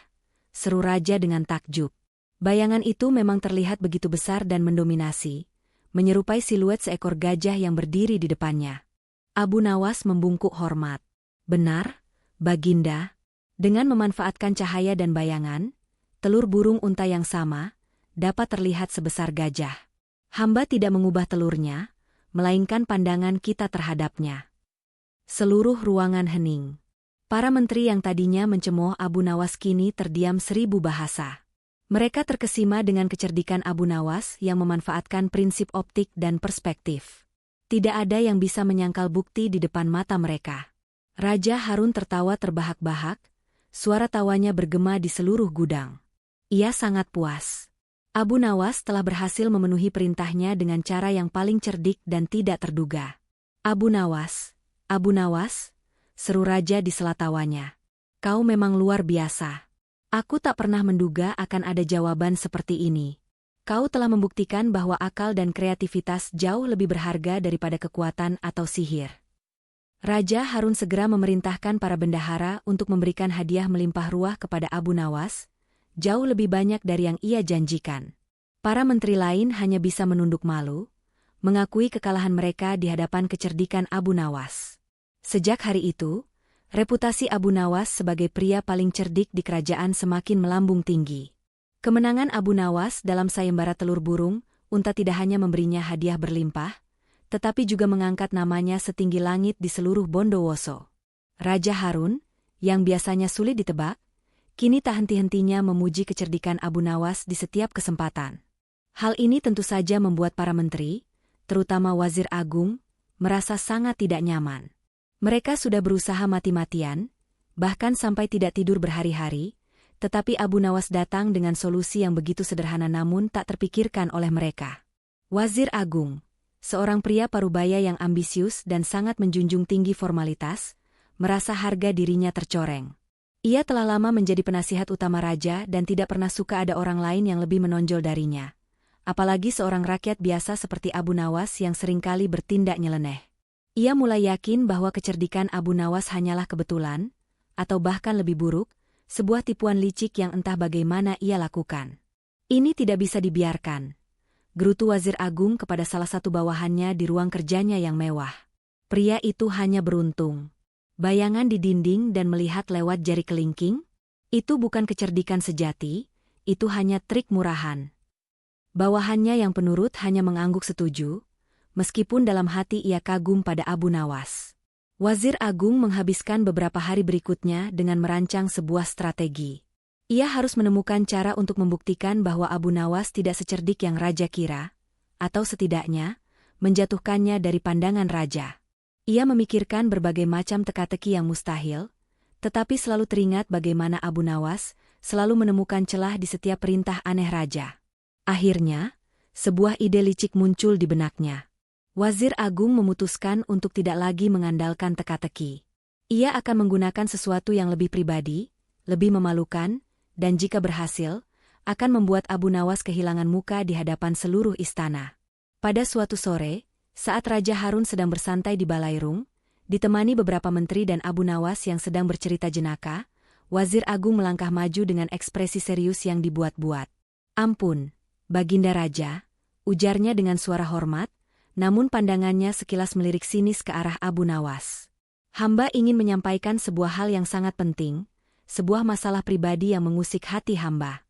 seru raja dengan takjub. Bayangan itu memang terlihat begitu besar dan mendominasi, menyerupai siluet seekor gajah yang berdiri di depannya. Abu Nawas membungkuk hormat. Benar, Baginda. Dengan memanfaatkan cahaya dan bayangan, telur burung unta yang sama dapat terlihat sebesar gajah. Hamba tidak mengubah telurnya, melainkan pandangan kita terhadapnya. Seluruh ruangan hening. Para menteri yang tadinya mencemooh Abu Nawas kini terdiam 1000 bahasa. Mereka terkesima dengan kecerdikan Abu Nawas yang memanfaatkan prinsip optik dan perspektif. Tidak ada yang bisa menyangkal bukti di depan mata mereka. Raja Harun tertawa terbahak-bahak, suara tawanya bergema di seluruh gudang. Ia sangat puas. Abu Nawas telah berhasil memenuhi perintahnya dengan cara yang paling cerdik dan tidak terduga. Abu Nawas, seru raja di sela tawanya. Kau memang luar biasa. Aku tak pernah menduga akan ada jawaban seperti ini. Kau telah membuktikan bahwa akal dan kreativitas jauh lebih berharga daripada kekuatan atau sihir. Raja Harun segera memerintahkan para bendahara untuk memberikan hadiah melimpah ruah kepada Abu Nawas, jauh lebih banyak dari yang ia janjikan. Para menteri lain hanya bisa menunduk malu, mengakui kekalahan mereka di hadapan kecerdikan Abu Nawas. Sejak hari itu, reputasi Abu Nawas sebagai pria paling cerdik di kerajaan semakin melambung tinggi. Kemenangan Abu Nawas dalam sayembara telur burung unta tidak hanya memberinya hadiah berlimpah, tetapi juga mengangkat namanya setinggi langit di seluruh Bondowoso. Raja Harun, yang biasanya sulit ditebak, kini tak henti-hentinya memuji kecerdikan Abu Nawas di setiap kesempatan. Hal ini tentu saja membuat para menteri, terutama Wazir Agung, merasa sangat tidak nyaman. Mereka sudah berusaha mati-matian, bahkan sampai tidak tidur berhari-hari, tetapi Abu Nawas datang dengan solusi yang begitu sederhana namun tak terpikirkan oleh mereka. Wazir Agung, seorang pria parubaya yang ambisius dan sangat menjunjung tinggi formalitas, merasa harga dirinya tercoreng. Ia telah lama menjadi penasihat utama raja dan tidak pernah suka ada orang lain yang lebih menonjol darinya. Apalagi seorang rakyat biasa seperti Abu Nawas yang seringkali bertindak nyeleneh. Ia mulai yakin bahwa kecerdikan Abu Nawas hanyalah kebetulan, atau bahkan lebih buruk, sebuah tipuan licik yang entah bagaimana ia lakukan. Ini tidak bisa dibiarkan, gerutu Wazir Agung kepada salah satu bawahannya di ruang kerjanya yang mewah. Pria itu hanya beruntung. Bayangan di dinding dan melihat lewat jari kelingking? Itu bukan kecerdikan sejati, itu hanya trik murahan. Bawahannya yang penurut hanya mengangguk setuju, meskipun dalam hati ia kagum pada Abu Nawas. Wazir Agung menghabiskan beberapa hari berikutnya dengan merancang sebuah strategi. Ia harus menemukan cara untuk membuktikan bahwa Abu Nawas tidak secerdik yang raja kira, atau setidaknya, menjatuhkannya dari pandangan raja. Ia memikirkan berbagai macam teka-teki yang mustahil, tetapi selalu teringat bagaimana Abu Nawas selalu menemukan celah di setiap perintah aneh raja. Akhirnya, sebuah ide licik muncul di benaknya. Wazir Agung memutuskan untuk tidak lagi mengandalkan teka-teki. Ia akan menggunakan sesuatu yang lebih pribadi, lebih memalukan, dan jika berhasil, akan membuat Abu Nawas kehilangan muka di hadapan seluruh istana. Pada suatu sore, saat Raja Harun sedang bersantai di Balairung, ditemani beberapa menteri dan Abu Nawas yang sedang bercerita jenaka, Wazir Agung melangkah maju dengan ekspresi serius yang dibuat-buat. "Ampun, Baginda Raja," ujarnya dengan suara hormat, namun pandangannya sekilas melirik sinis ke arah Abu Nawas. Hamba ingin menyampaikan sebuah hal yang sangat penting, sebuah masalah pribadi yang mengusik hati hamba.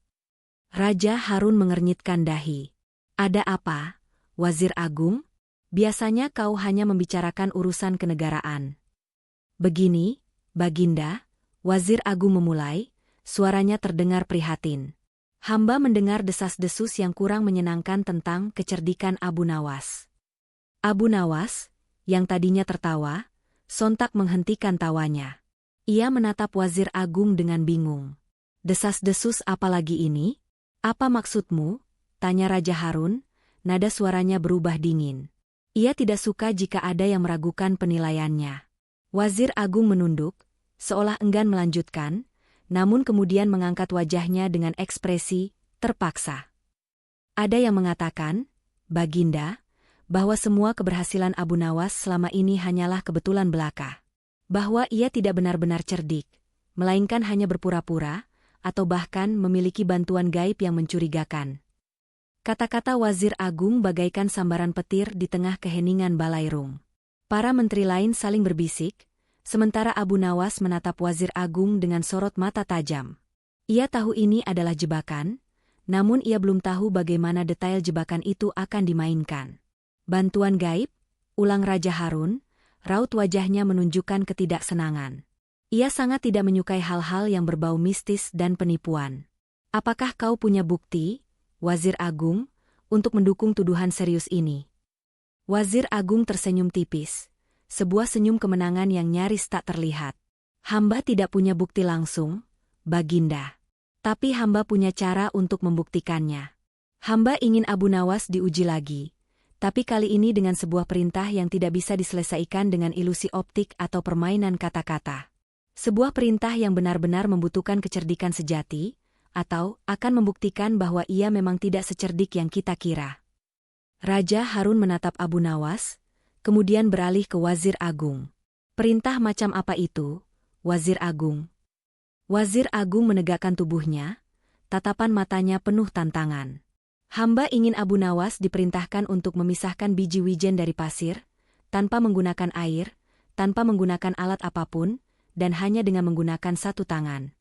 Raja Harun mengernyitkan dahi. Ada apa, Wazir Agung? Biasanya kau hanya membicarakan urusan kenegaraan. Begini, Baginda, Wazir Agung memulai, suaranya terdengar prihatin. Hamba mendengar desas-desus yang kurang menyenangkan tentang kecerdikan Abu Nawas. Abu Nawas, yang tadinya tertawa, sontak menghentikan tawanya. Ia menatap Wazir Agung dengan bingung. Desas-desus apa lagi ini? Apa maksudmu? Tanya Raja Harun, nada suaranya berubah dingin. Ia tidak suka jika ada yang meragukan penilaiannya. Wazir Agung menunduk, seolah enggan melanjutkan, namun kemudian mengangkat wajahnya dengan ekspresi terpaksa. Ada yang mengatakan, Baginda, bahwa semua keberhasilan Abu Nawas selama ini hanyalah kebetulan belaka. Bahwa ia tidak benar-benar cerdik, melainkan hanya berpura-pura, atau bahkan memiliki bantuan gaib yang mencurigakan. Kata-kata Wazir Agung bagaikan sambaran petir di tengah keheningan balairung. Para menteri lain saling berbisik, sementara Abu Nawas menatap Wazir Agung dengan sorot mata tajam. Ia tahu ini adalah jebakan, namun ia belum tahu bagaimana detail jebakan itu akan dimainkan. Bantuan gaib? Ulang Raja Harun, raut wajahnya menunjukkan ketidaksenangan. Ia sangat tidak menyukai hal-hal yang berbau mistis dan penipuan. Apakah kau punya bukti, Wazir Agung, untuk mendukung tuduhan serius ini? Wazir Agung tersenyum tipis, sebuah senyum kemenangan yang nyaris tak terlihat. Hamba tidak punya bukti langsung, Baginda. Tapi hamba punya cara untuk membuktikannya. Hamba ingin Abu Nawas diuji lagi, tapi kali ini dengan sebuah perintah yang tidak bisa diselesaikan dengan ilusi optik atau permainan kata-kata. Sebuah perintah yang benar-benar membutuhkan kecerdikan sejati, atau akan membuktikan bahwa ia memang tidak secerdik yang kita kira. Raja Harun menatap Abu Nawas, kemudian beralih ke Wazir Agung. Perintah macam apa itu, Wazir Agung? Wazir Agung menegakkan tubuhnya, tatapan matanya penuh tantangan. Hamba ingin Abu Nawas diperintahkan untuk memisahkan biji wijen dari pasir, tanpa menggunakan air, tanpa menggunakan alat apapun, dan hanya dengan menggunakan satu tangan.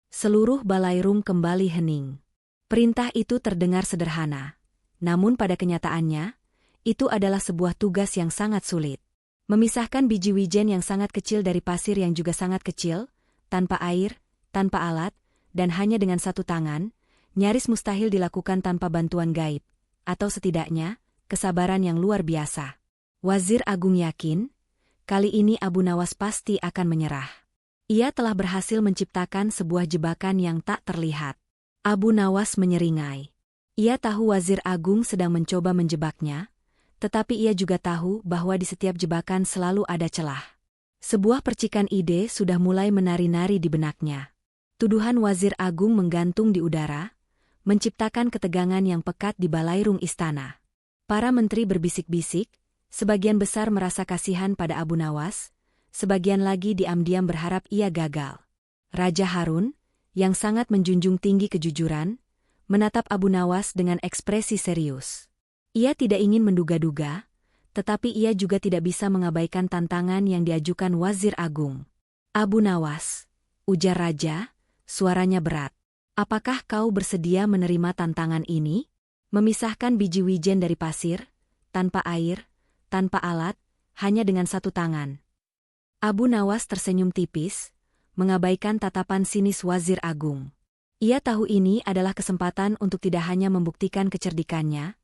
Seluruh balairung kembali hening. Perintah itu terdengar sederhana, namun pada kenyataannya, itu adalah sebuah tugas yang sangat sulit. Memisahkan biji wijen yang sangat kecil dari pasir yang juga sangat kecil, tanpa air, tanpa alat, dan hanya dengan satu tangan, nyaris mustahil dilakukan tanpa bantuan gaib, atau setidaknya, kesabaran yang luar biasa. Wazir Agung yakin, kali ini Abu Nawas pasti akan menyerah. Ia telah berhasil menciptakan sebuah jebakan yang tak terlihat. Abu Nawas menyeringai. Ia tahu Wazir Agung sedang mencoba menjebaknya, tetapi ia juga tahu bahwa di setiap jebakan selalu ada celah. Sebuah percikan ide sudah mulai menari-nari di benaknya. Tuduhan Wazir Agung menggantung di udara, menciptakan ketegangan yang pekat di balairung istana. Para menteri berbisik-bisik, sebagian besar merasa kasihan pada Abu Nawas, sebagian lagi diam-diam berharap ia gagal. Raja Harun, yang sangat menjunjung tinggi kejujuran, menatap Abu Nawas dengan ekspresi serius. Ia tidak ingin menduga-duga, tetapi ia juga tidak bisa mengabaikan tantangan yang diajukan Wazir Agung. Abu Nawas, ujar Raja, suaranya berat. Apakah kau bersedia menerima tantangan ini? Memisahkan biji wijen dari pasir, tanpa air, tanpa alat, hanya dengan satu tangan. Abu Nawas tersenyum tipis, mengabaikan tatapan sinis Wazir Agung. Ia tahu ini adalah kesempatan untuk tidak hanya membuktikan kecerdikannya,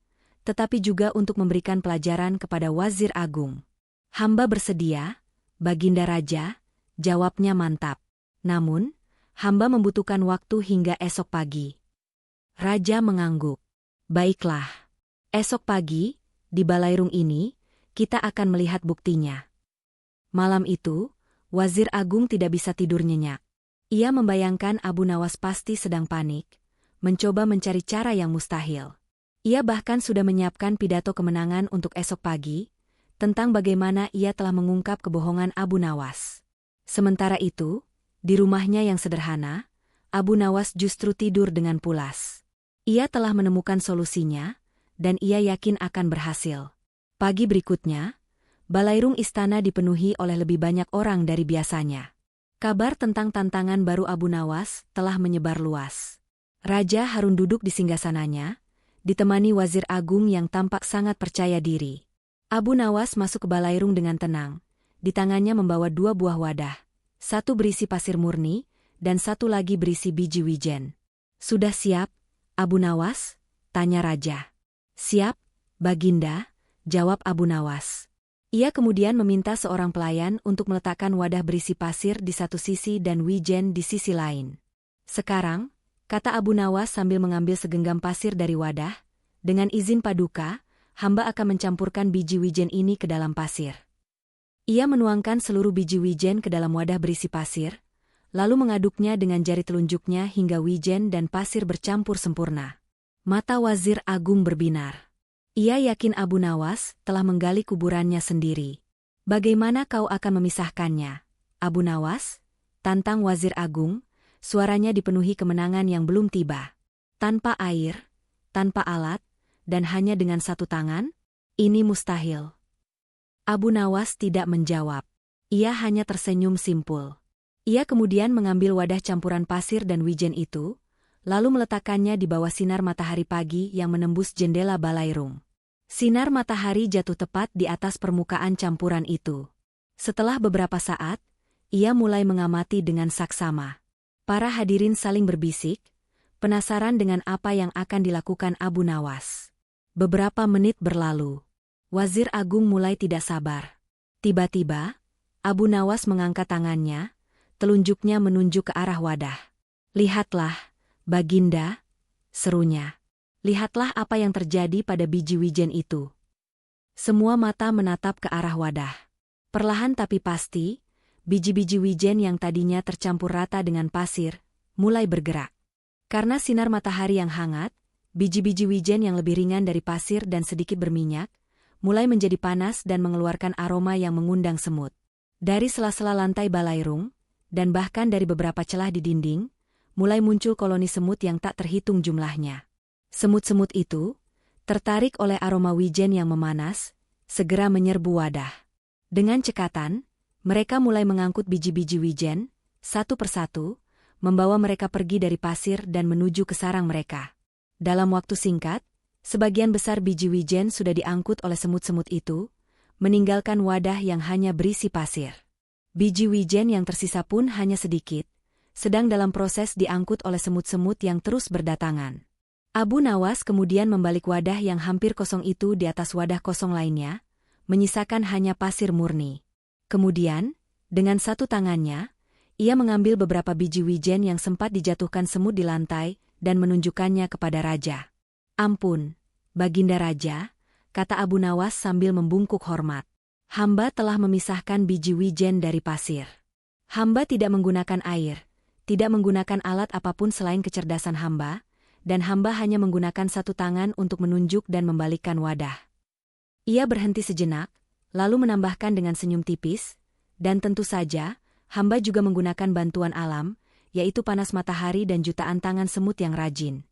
tetapi juga untuk memberikan pelajaran kepada Wazir Agung. Hamba bersedia, Baginda Raja, jawabnya mantap. Namun, hamba membutuhkan waktu hingga esok pagi. Raja mengangguk. Baiklah. Esok pagi, di balairung ini, kita akan melihat buktinya. Malam itu, Wazir Agung tidak bisa tidur nyenyak. Ia membayangkan Abu Nawas pasti sedang panik, mencoba mencari cara yang mustahil. Ia bahkan sudah menyiapkan pidato kemenangan untuk esok pagi, tentang bagaimana ia telah mengungkap kebohongan Abu Nawas. Sementara itu, di rumahnya yang sederhana, Abu Nawas justru tidur dengan pulas. Ia telah menemukan solusinya, dan ia yakin akan berhasil. Pagi berikutnya, Balairung istana dipenuhi oleh lebih banyak orang dari biasanya. Kabar tentang tantangan baru Abu Nawas telah menyebar luas. Raja Harun duduk di singgasananya, ditemani Wazir Agung yang tampak sangat percaya diri. Abu Nawas masuk ke balairung dengan tenang. Di tangannya membawa 2 buah wadah. Satu berisi pasir murni, dan satu lagi berisi biji wijen. "Sudah siap, Abu Nawas?" tanya Raja. "Siap, Baginda," jawab Abu Nawas. Ia kemudian meminta seorang pelayan untuk meletakkan wadah berisi pasir di satu sisi dan wijen di sisi lain. "Sekarang," kata Abu Nawas sambil mengambil segenggam pasir dari wadah, "dengan izin Paduka, hamba akan mencampurkan biji wijen ini ke dalam pasir." Ia menuangkan seluruh biji wijen ke dalam wadah berisi pasir, lalu mengaduknya dengan jari telunjuknya hingga wijen dan pasir bercampur sempurna. Mata Wazir Agung berbinar. Ia yakin Abu Nawas telah menggali kuburannya sendiri. "Bagaimana kau akan memisahkannya, Abu Nawas?" tantang Wazir Agung, suaranya dipenuhi kemenangan yang belum tiba. "Tanpa air, tanpa alat, dan hanya dengan satu tangan? Ini mustahil." Abu Nawas tidak menjawab. Ia hanya tersenyum simpul. Ia kemudian mengambil wadah campuran pasir dan wijen itu, lalu meletakkannya di bawah sinar matahari pagi yang menembus jendela balairung. Sinar matahari jatuh tepat di atas permukaan campuran itu. Setelah beberapa saat, ia mulai mengamati dengan saksama. Para hadirin saling berbisik, penasaran dengan apa yang akan dilakukan Abu Nawas. Beberapa menit berlalu. Wazir Agung mulai tidak sabar. Tiba-tiba, Abu Nawas mengangkat tangannya, telunjuknya menunjuk ke arah wadah. "Lihatlah, Baginda," serunya. "Lihatlah apa yang terjadi pada biji wijen itu." Semua mata menatap ke arah wadah. Perlahan tapi pasti, biji-biji wijen yang tadinya tercampur rata dengan pasir, mulai bergerak. Karena sinar matahari yang hangat, biji-biji wijen yang lebih ringan dari pasir dan sedikit berminyak, mulai menjadi panas dan mengeluarkan aroma yang mengundang semut. Dari sela-sela lantai balairung, dan bahkan dari beberapa celah di dinding, mulai muncul koloni semut yang tak terhitung jumlahnya. Semut-semut itu, tertarik oleh aroma wijen yang memanas, segera menyerbu wadah. Dengan cekatan, mereka mulai mengangkut biji-biji wijen, satu persatu, membawa mereka pergi dari pasir dan menuju ke sarang mereka. Dalam waktu singkat, sebagian besar biji wijen sudah diangkut oleh semut-semut itu, meninggalkan wadah yang hanya berisi pasir. Biji wijen yang tersisa pun hanya sedikit, sedang dalam proses diangkut oleh semut-semut yang terus berdatangan. Abu Nawas kemudian membalik wadah yang hampir kosong itu di atas wadah kosong lainnya, menyisakan hanya pasir murni. Kemudian, dengan satu tangannya, ia mengambil beberapa biji wijen yang sempat dijatuhkan semut di lantai dan menunjukkannya kepada Raja. "Ampun, Baginda Raja," kata Abu Nawas sambil membungkuk hormat. "Hamba telah memisahkan biji wijen dari pasir. Hamba tidak menggunakan air, tidak menggunakan alat apapun selain kecerdasan hamba, dan hamba hanya menggunakan satu tangan untuk menunjuk dan membalikkan wadah." Ia berhenti sejenak, lalu menambahkan dengan senyum tipis, "Dan tentu saja, hamba juga menggunakan bantuan alam, yaitu panas matahari dan jutaan tangan semut yang rajin."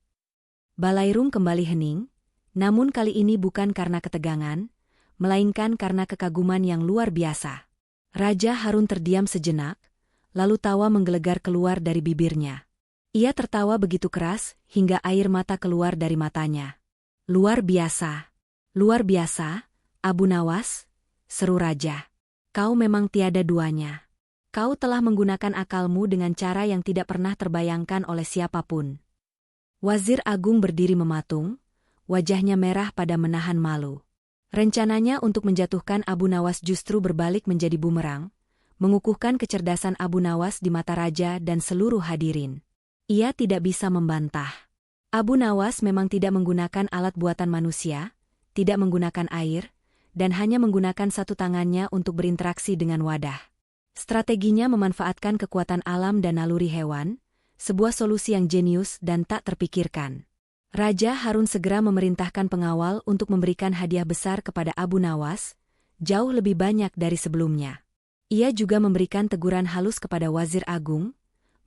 Balairung kembali hening, namun kali ini bukan karena ketegangan, melainkan karena kekaguman yang luar biasa. Raja Harun terdiam sejenak, lalu tawa menggelegar keluar dari bibirnya. Ia tertawa begitu keras hingga air mata keluar dari matanya. "Luar biasa, luar biasa, Abu Nawas," seru Raja. "Kau memang tiada duanya. Kau telah menggunakan akalmu dengan cara yang tidak pernah terbayangkan oleh siapapun." Wazir Agung berdiri mematung, wajahnya merah pada menahan malu. Rencananya untuk menjatuhkan Abu Nawas justru berbalik menjadi bumerang, mengukuhkan kecerdasan Abu Nawas di mata Raja dan seluruh hadirin. Ia tidak bisa membantah. Abu Nawas memang tidak menggunakan alat buatan manusia, tidak menggunakan air, dan hanya menggunakan satu tangannya untuk berinteraksi dengan wadah. Strateginya memanfaatkan kekuatan alam dan naluri hewan, sebuah solusi yang jenius dan tak terpikirkan. Raja Harun segera memerintahkan pengawal untuk memberikan hadiah besar kepada Abu Nawas, jauh lebih banyak dari sebelumnya. Ia juga memberikan teguran halus kepada Wazir Agung,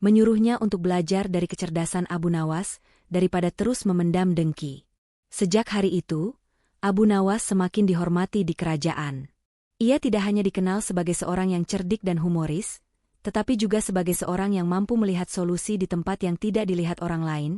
menyuruhnya untuk belajar dari kecerdasan Abu Nawas daripada terus memendam dengki. Sejak hari itu, Abu Nawas semakin dihormati di kerajaan. Ia tidak hanya dikenal sebagai seorang yang cerdik dan humoris, tetapi juga sebagai seorang yang mampu melihat solusi di tempat yang tidak dilihat orang lain,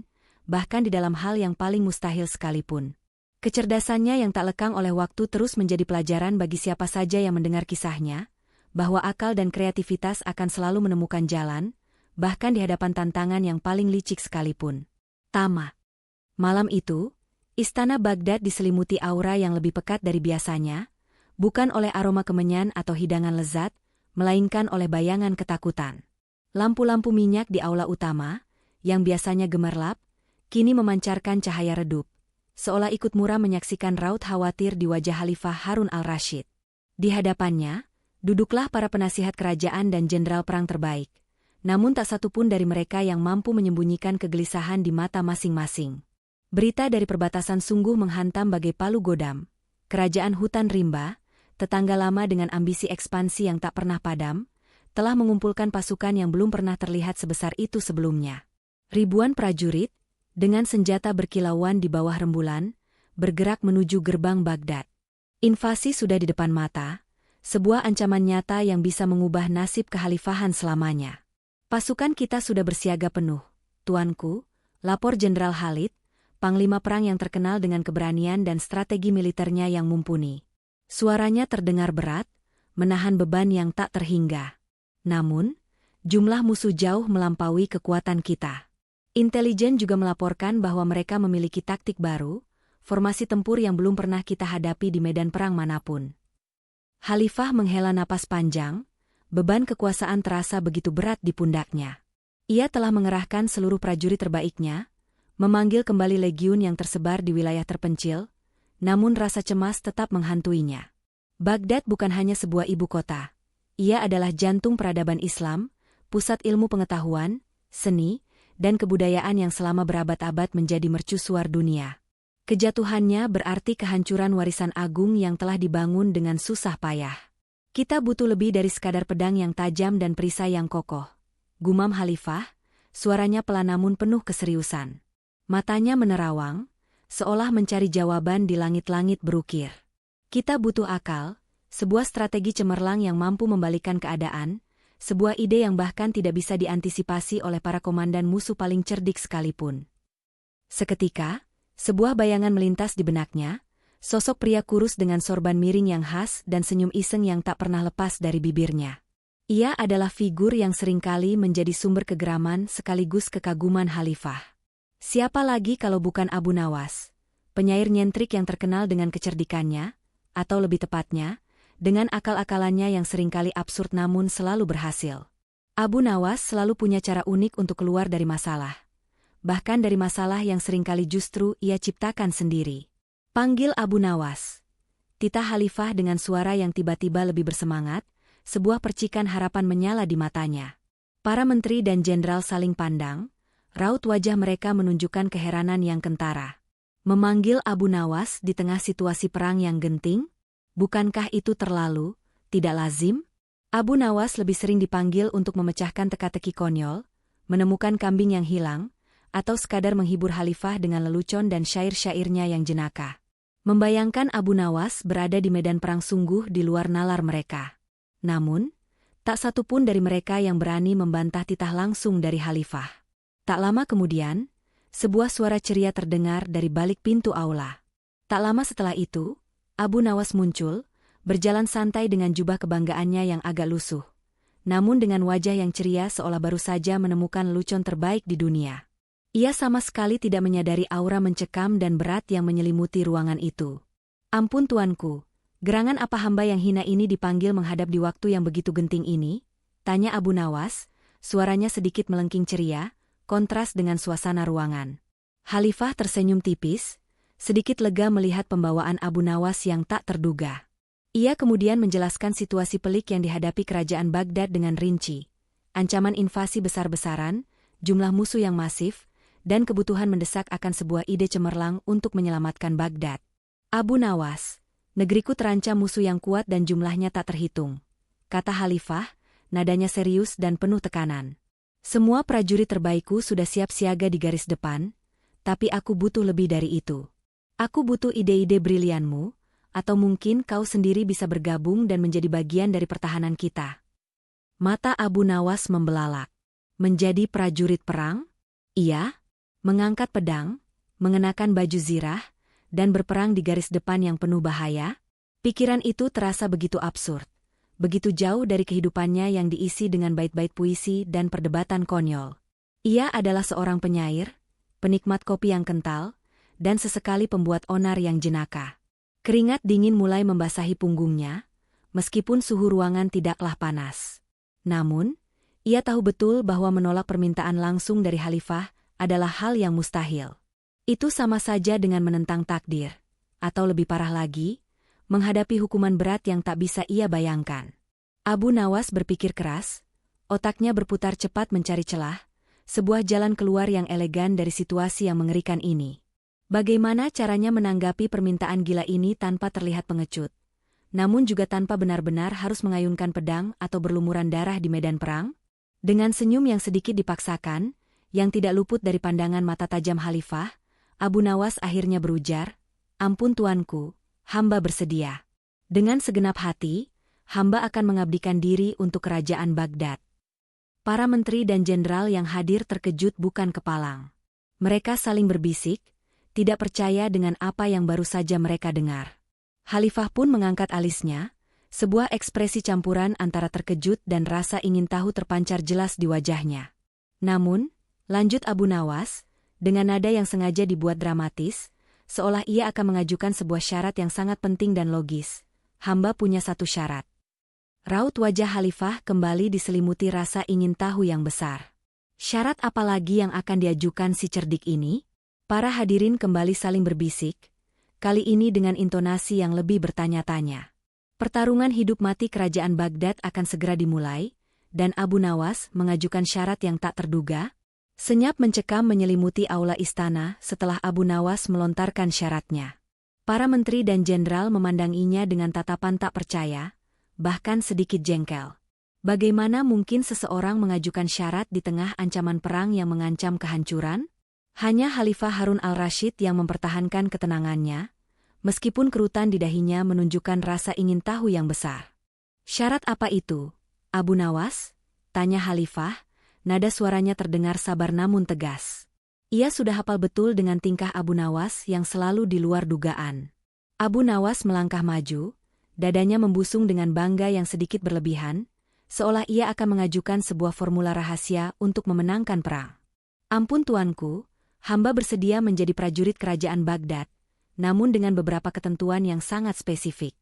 bahkan di dalam hal yang paling mustahil sekalipun. Kecerdasannya yang tak lekang oleh waktu terus menjadi pelajaran bagi siapa saja yang mendengar kisahnya, bahwa akal dan kreativitas akan selalu menemukan jalan, bahkan di hadapan tantangan yang paling licik sekalipun. Tamat. Malam itu, istana Baghdad diselimuti aura yang lebih pekat dari biasanya, bukan oleh aroma kemenyan atau hidangan lezat, melainkan oleh bayangan ketakutan. Lampu-lampu minyak di aula utama, yang biasanya gemerlap, kini memancarkan cahaya redup, seolah ikut muram menyaksikan raut khawatir di wajah Khalifah Harun al-Rashid. Di hadapannya, duduklah para penasihat kerajaan dan jenderal perang terbaik, namun tak satu pun dari mereka yang mampu menyembunyikan kegelisahan di mata masing-masing. Berita dari perbatasan sungguh menghantam bagai palu godam. Kerajaan Hutan Rimba, tetangga lama dengan ambisi ekspansi yang tak pernah padam, telah mengumpulkan pasukan yang belum pernah terlihat sebesar itu sebelumnya. Ribuan prajurit, dengan senjata berkilauan di bawah rembulan, bergerak menuju gerbang Baghdad. Invasi sudah di depan mata, sebuah ancaman nyata yang bisa mengubah nasib kekhalifahan selamanya. Pasukan kita sudah bersiaga penuh, tuanku, lapor Jenderal Khalid, panglima perang yang terkenal dengan keberanian dan strategi militernya yang mumpuni. Suaranya terdengar berat, menahan beban yang tak terhingga. Namun, jumlah musuh jauh melampaui kekuatan kita. Intelijen juga melaporkan bahwa mereka memiliki taktik baru, formasi tempur yang belum pernah kita hadapi di medan perang manapun. Khalifah menghela napas panjang, beban kekuasaan terasa begitu berat di pundaknya. Ia telah mengerahkan seluruh prajurit terbaiknya, memanggil kembali legiun yang tersebar di wilayah terpencil, namun rasa cemas tetap menghantuinya. Baghdad bukan hanya sebuah ibu kota. Ia adalah jantung peradaban Islam, pusat ilmu pengetahuan, seni, dan kebudayaan yang selama berabad-abad menjadi mercusuar dunia. Kejatuhannya berarti kehancuran warisan agung yang telah dibangun dengan susah payah. Kita butuh lebih dari sekadar pedang yang tajam dan perisai yang kokoh. Gumam Khalifah, suaranya pelan namun penuh keseriusan. Matanya menerawang, seolah mencari jawaban di langit-langit berukir. Kita butuh akal, sebuah strategi cemerlang yang mampu membalikkan keadaan, sebuah ide yang bahkan tidak bisa diantisipasi oleh para komandan musuh paling cerdik sekalipun. Seketika, sebuah bayangan melintas di benaknya, sosok pria kurus dengan sorban miring yang khas dan senyum iseng yang tak pernah lepas dari bibirnya. Ia adalah figur yang seringkali menjadi sumber kegeraman sekaligus kekaguman Khalifah. Siapa lagi kalau bukan Abu Nawas, penyair nyentrik yang terkenal dengan kecerdikannya, atau lebih tepatnya, dengan akal-akalannya yang seringkali absurd namun selalu berhasil. Abu Nawas selalu punya cara unik untuk keluar dari masalah. Bahkan dari masalah yang seringkali justru ia ciptakan sendiri. Panggil Abu Nawas. Titah Khalifah dengan suara yang tiba-tiba lebih bersemangat, sebuah percikan harapan menyala di matanya. Para menteri dan jenderal saling pandang, raut wajah mereka menunjukkan keheranan yang kentara. Memanggil Abu Nawas di tengah situasi perang yang genting? Bukankah itu terlalu, tidak lazim? Abu Nawas lebih sering dipanggil untuk memecahkan teka-teki konyol, menemukan kambing yang hilang, atau sekadar menghibur Khalifah dengan lelucon dan syair-syairnya yang jenaka. Membayangkan Abu Nawas berada di medan perang sungguh di luar nalar mereka. Namun, tak satu pun dari mereka yang berani membantah titah langsung dari Khalifah. Tak lama kemudian, sebuah suara ceria terdengar dari balik pintu aula. Tak lama setelah itu, Abu Nawas muncul, berjalan santai dengan jubah kebanggaannya yang agak lusuh. Namun dengan wajah yang ceria seolah baru saja menemukan lelucon terbaik di dunia. Ia sama sekali tidak menyadari aura mencekam dan berat yang menyelimuti ruangan itu. Ampun tuanku, gerangan apa hamba yang hina ini dipanggil menghadap di waktu yang begitu genting ini? Tanya Abu Nawas, suaranya sedikit melengking ceria, kontras dengan suasana ruangan. Khalifah tersenyum tipis, sedikit lega melihat pembawaan Abu Nawas yang tak terduga. Ia kemudian menjelaskan situasi pelik yang dihadapi kerajaan Baghdad dengan rinci. Ancaman invasi besar-besaran, jumlah musuh yang masif, dan kebutuhan mendesak akan sebuah ide cemerlang untuk menyelamatkan Baghdad. Abu Nawas, negeriku terancam musuh yang kuat dan jumlahnya tak terhitung, kata Khalifah, nadanya serius dan penuh tekanan. Semua prajurit terbaikku sudah siap siaga di garis depan, tapi aku butuh lebih dari itu. Aku butuh ide-ide brilianmu, atau mungkin kau sendiri bisa bergabung dan menjadi bagian dari pertahanan kita. Mata Abu Nawas membelalak. Menjadi prajurit perang? Iya, mengangkat pedang, mengenakan baju zirah, dan berperang di garis depan yang penuh bahaya? Pikiran itu terasa begitu absurd, begitu jauh dari kehidupannya yang diisi dengan bait-bait puisi dan perdebatan konyol. Ia adalah seorang penyair, penikmat kopi yang kental, dan sesekali pembuat onar yang jenaka. Keringat dingin mulai membasahi punggungnya, meskipun suhu ruangan tidaklah panas. Namun, ia tahu betul bahwa menolak permintaan langsung dari Khalifah adalah hal yang mustahil. Itu sama saja dengan menentang takdir, atau lebih parah lagi, menghadapi hukuman berat yang tak bisa ia bayangkan. Abu Nawas berpikir keras, otaknya berputar cepat mencari celah, sebuah jalan keluar yang elegan dari situasi yang mengerikan ini. Bagaimana caranya menanggapi permintaan gila ini tanpa terlihat pengecut, namun juga tanpa benar-benar harus mengayunkan pedang atau berlumuran darah di medan perang? Dengan senyum yang sedikit dipaksakan, yang tidak luput dari pandangan mata tajam Khalifah, Abu Nawas akhirnya berujar, "Ampun tuanku, hamba bersedia. Dengan segenap hati, hamba akan mengabdikan diri untuk kerajaan Baghdad." Para menteri dan jenderal yang hadir terkejut bukan kepalang. Mereka saling berbisik, tidak percaya dengan apa yang baru saja mereka dengar. Khalifah pun mengangkat alisnya, sebuah ekspresi campuran antara terkejut dan rasa ingin tahu terpancar jelas di wajahnya. Namun, lanjut Abu Nawas, dengan nada yang sengaja dibuat dramatis, seolah ia akan mengajukan sebuah syarat yang sangat penting dan logis. "Hamba punya satu syarat." Raut wajah Khalifah kembali diselimuti rasa ingin tahu yang besar. Syarat apa lagi yang akan diajukan si cerdik ini? Para hadirin kembali saling berbisik, kali ini dengan intonasi yang lebih bertanya-tanya. Pertarungan hidup mati kerajaan Baghdad akan segera dimulai, dan Abu Nawas mengajukan syarat yang tak terduga. Senyap mencekam menyelimuti aula istana setelah Abu Nawas melontarkan syaratnya. Para menteri dan jenderal memandanginya dengan tatapan tak percaya, bahkan sedikit jengkel. Bagaimana mungkin seseorang mengajukan syarat di tengah ancaman perang yang mengancam kehancuran? Hanya Khalifah Harun al-Rashid yang mempertahankan ketenangannya, meskipun kerutan di dahinya menunjukkan rasa ingin tahu yang besar. "Syarat apa itu, Abu Nawas?" tanya Khalifah, nada suaranya terdengar sabar namun tegas. Ia sudah hafal betul dengan tingkah Abu Nawas yang selalu di luar dugaan. Abu Nawas melangkah maju, dadanya membusung dengan bangga yang sedikit berlebihan, seolah ia akan mengajukan sebuah formula rahasia untuk memenangkan perang. "Ampun tuanku, hamba bersedia menjadi prajurit kerajaan Baghdad, namun dengan beberapa ketentuan yang sangat spesifik."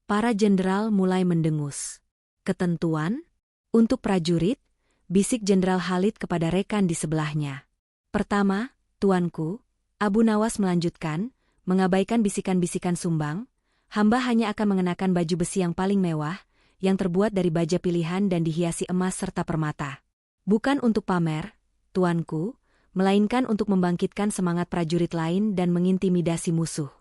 Para jenderal mulai mendengus. "Ketentuan? Untuk prajurit?" bisik Jenderal Khalid kepada rekan di sebelahnya. "Pertama, tuanku," Abu Nawas melanjutkan, mengabaikan bisikan-bisikan sumbang, "hamba hanya akan mengenakan baju besi yang paling mewah, yang terbuat dari baja pilihan dan dihiasi emas serta permata. Bukan untuk pamer, tuanku, melainkan untuk membangkitkan semangat prajurit lain dan mengintimidasi musuh."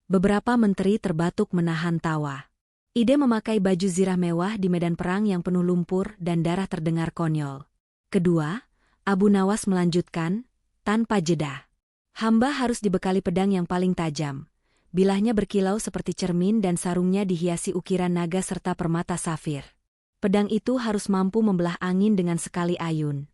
Beberapa menteri terbatuk menahan tawa. Ide memakai baju zirah mewah di medan perang yang penuh lumpur dan darah terdengar konyol. Kedua, Abu Nawas melanjutkan, tanpa jeda. "Hamba harus dibekali pedang yang paling tajam. Bilahnya berkilau seperti cermin dan sarungnya dihiasi ukiran naga serta permata safir. Pedang itu harus mampu membelah angin dengan sekali ayun."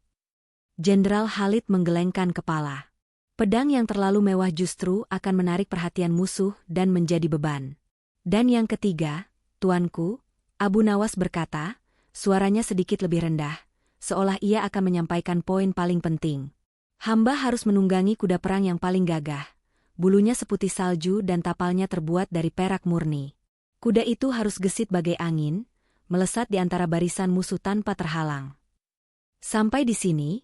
Jenderal Khalid menggelengkan kepala. Pedang yang terlalu mewah justru akan menarik perhatian musuh dan menjadi beban. "Dan yang ketiga, tuanku," Abu Nawas berkata, suaranya sedikit lebih rendah, seolah ia akan menyampaikan poin paling penting. "Hamba harus menunggangi kuda perang yang paling gagah. Bulunya seputih salju dan tapalnya terbuat dari perak murni. Kuda itu harus gesit bagai angin, melesat di antara barisan musuh tanpa terhalang." Sampai di sini,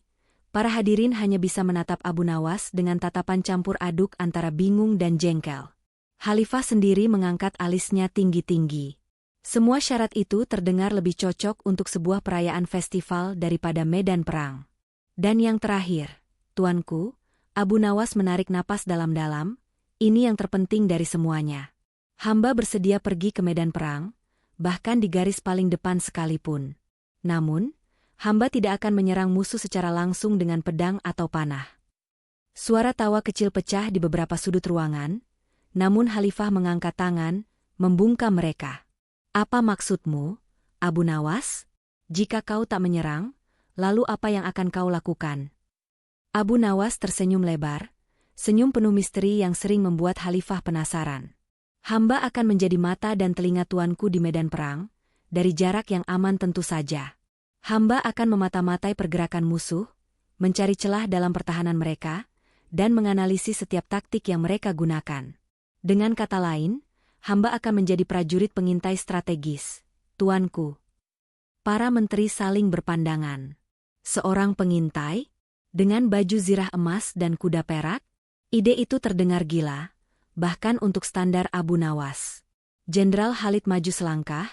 para hadirin hanya bisa menatap Abu Nawas dengan tatapan campur aduk antara bingung dan jengkel. Khalifah sendiri mengangkat alisnya tinggi-tinggi. Semua syarat itu terdengar lebih cocok untuk sebuah perayaan festival daripada medan perang. "Dan yang terakhir, tuanku," Abu Nawas menarik napas dalam-dalam, "ini yang terpenting dari semuanya. Hamba bersedia pergi ke medan perang, bahkan di garis paling depan sekalipun. Namun, hamba tidak akan menyerang musuh secara langsung dengan pedang atau panah." Suara tawa kecil pecah di beberapa sudut ruangan, namun Khalifah mengangkat tangan, membungkam mereka. Apa maksudmu, Abu Nawas? Jika kau tak menyerang, lalu apa yang akan kau lakukan? Abu Nawas tersenyum lebar, senyum penuh misteri yang sering membuat Khalifah penasaran. Hamba akan menjadi mata dan telinga tuanku di medan perang, dari jarak yang aman tentu saja. Hamba akan memata-matai pergerakan musuh, mencari celah dalam pertahanan mereka, dan menganalisis setiap taktik yang mereka gunakan. Dengan kata lain, hamba akan menjadi prajurit pengintai strategis, tuanku. Para menteri saling berpandangan. Seorang pengintai? Dengan baju zirah emas dan kuda perak? Ide itu terdengar gila, bahkan untuk standar Abu Nawas. Jenderal Khalid maju selangkah,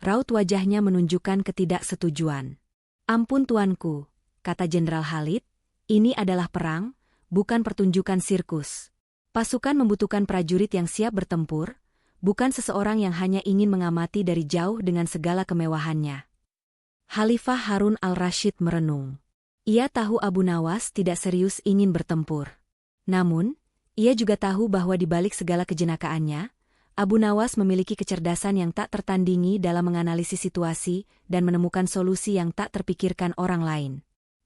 raut wajahnya menunjukkan ketidaksetujuan. Ampun tuanku, kata Jenderal Khalid, ini adalah perang, bukan pertunjukan sirkus. Pasukan membutuhkan prajurit yang siap bertempur, bukan seseorang yang hanya ingin mengamati dari jauh dengan segala kemewahannya. Khalifah Harun al-Rashid merenung. Ia tahu Abu Nawas tidak serius ingin bertempur. Namun, ia juga tahu bahwa di balik segala kejenakaannya, Abu Nawas memiliki kecerdasan yang tak tertandingi dalam menganalisis situasi dan menemukan solusi yang tak terpikirkan orang lain.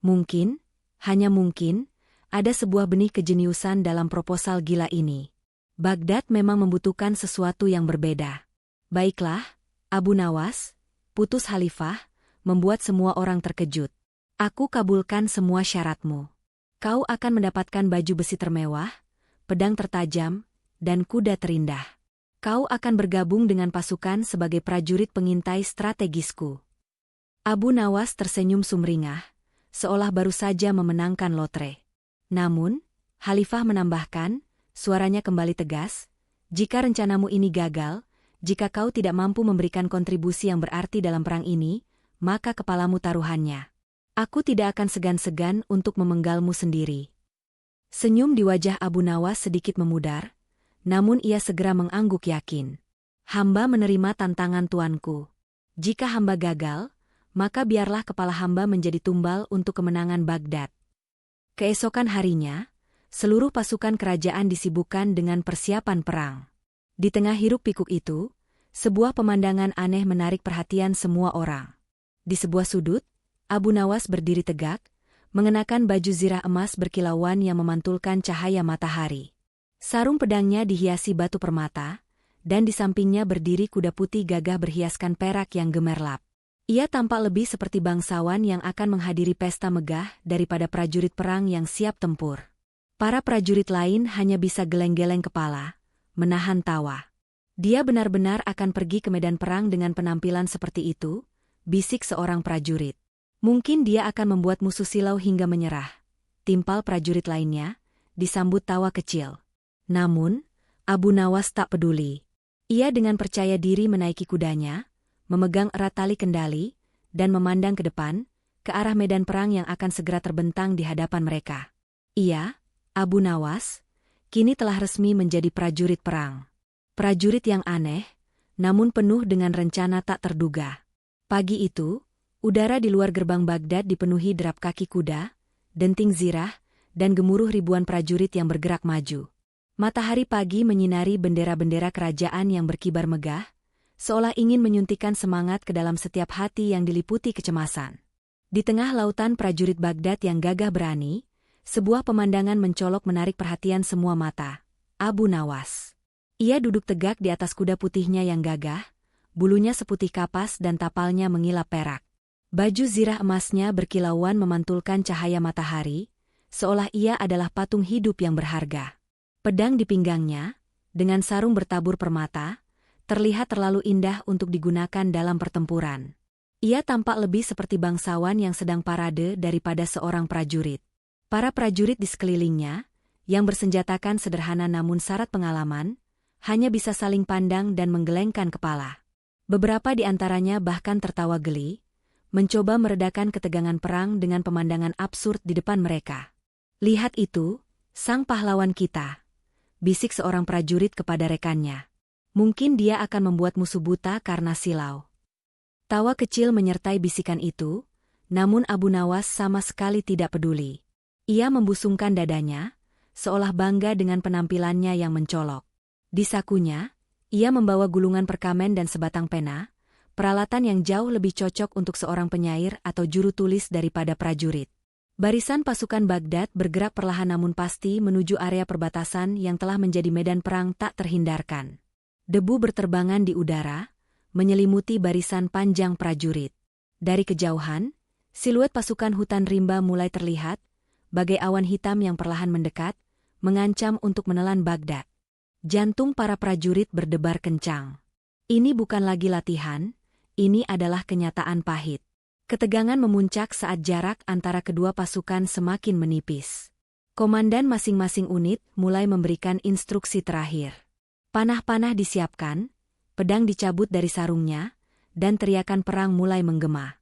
Mungkin, hanya mungkin, ada sebuah benih kejeniusan dalam proposal gila ini. Baghdad memang membutuhkan sesuatu yang berbeda. Baiklah, Abu Nawas, putus Khalifah, membuat semua orang terkejut. Aku kabulkan semua syaratmu. Kau akan mendapatkan baju besi termewah, pedang tertajam, dan kuda terindah. Kau akan bergabung dengan pasukan sebagai prajurit pengintai strategisku. Abu Nawas tersenyum sumringah, seolah baru saja memenangkan lotre. Namun, Khalifah menambahkan, suaranya kembali tegas, jika rencanamu ini gagal, jika kau tidak mampu memberikan kontribusi yang berarti dalam perang ini, maka kepalamu taruhannya. Aku tidak akan segan-segan untuk memenggalmu sendiri. Senyum di wajah Abu Nawas sedikit memudar, namun ia segera mengangguk yakin. Hamba menerima tantangan tuanku. Jika hamba gagal, maka biarlah kepala hamba menjadi tumbal untuk kemenangan Baghdad. Keesokan harinya, seluruh pasukan kerajaan disibukkan dengan persiapan perang. Di tengah hiruk-pikuk itu, sebuah pemandangan aneh menarik perhatian semua orang. Di sebuah sudut, Abu Nawas berdiri tegak, mengenakan baju zirah emas berkilauan yang memantulkan cahaya matahari. Sarung pedangnya dihiasi batu permata, dan di sampingnya berdiri kuda putih gagah berhiaskan perak yang gemerlap. Ia tampak lebih seperti bangsawan yang akan menghadiri pesta megah daripada prajurit perang yang siap tempur. Para prajurit lain hanya bisa geleng-geleng kepala, menahan tawa. Dia benar-benar akan pergi ke medan perang dengan penampilan seperti itu, bisik seorang prajurit. Mungkin dia akan membuat musuh silau hingga menyerah. Timpal prajurit lainnya, disambut tawa kecil. Namun, Abu Nawas tak peduli. Ia dengan percaya diri menaiki kudanya, memegang erat tali kendali, dan memandang ke depan, ke arah medan perang yang akan segera terbentang di hadapan mereka. Ia, Abu Nawas, kini telah resmi menjadi prajurit perang. Prajurit yang aneh, namun penuh dengan rencana tak terduga. Pagi itu, udara di luar gerbang Baghdad dipenuhi derap kaki kuda, denting zirah, dan gemuruh ribuan prajurit yang bergerak maju. Matahari pagi menyinari bendera-bendera kerajaan yang berkibar megah, seolah ingin menyuntikkan semangat ke dalam setiap hati yang diliputi kecemasan. Di tengah lautan prajurit Baghdad yang gagah berani, sebuah pemandangan mencolok menarik perhatian semua mata. Abu Nawas. Ia duduk tegak di atas kuda putihnya yang gagah, bulunya seputih kapas dan tapalnya mengilap perak. Baju zirah emasnya berkilauan memantulkan cahaya matahari, seolah ia adalah patung hidup yang berharga. Pedang di pinggangnya, dengan sarung bertabur permata, terlihat terlalu indah untuk digunakan dalam pertempuran. Ia tampak lebih seperti bangsawan yang sedang parade daripada seorang prajurit. Para prajurit di sekelilingnya, yang bersenjatakan sederhana namun syarat pengalaman, hanya bisa saling pandang dan menggelengkan kepala. Beberapa di antaranya bahkan tertawa geli, mencoba meredakan ketegangan perang dengan pemandangan absurd di depan mereka. Lihat itu, sang pahlawan kita, bisik seorang prajurit kepada rekannya. Mungkin dia akan membuat musuh buta karena silau. Tawa kecil menyertai bisikan itu, namun Abu Nawas sama sekali tidak peduli. Ia membusungkan dadanya, seolah bangga dengan penampilannya yang mencolok. Di sakunya, ia membawa gulungan perkamen dan sebatang pena, peralatan yang jauh lebih cocok untuk seorang penyair atau juru tulis daripada prajurit. Barisan pasukan Baghdad bergerak perlahan namun pasti menuju area perbatasan yang telah menjadi medan perang tak terhindarkan. Debu berterbangan di udara, menyelimuti barisan panjang prajurit. Dari kejauhan, siluet pasukan hutan rimba mulai terlihat, bagai awan hitam yang perlahan mendekat, mengancam untuk menelan Baghdad. Jantung para prajurit berdebar kencang. Ini bukan lagi latihan, ini adalah kenyataan pahit. Ketegangan memuncak saat jarak antara kedua pasukan semakin menipis. Komandan masing-masing unit mulai memberikan instruksi terakhir. Panah-panah disiapkan, pedang dicabut dari sarungnya, dan teriakan perang mulai menggema.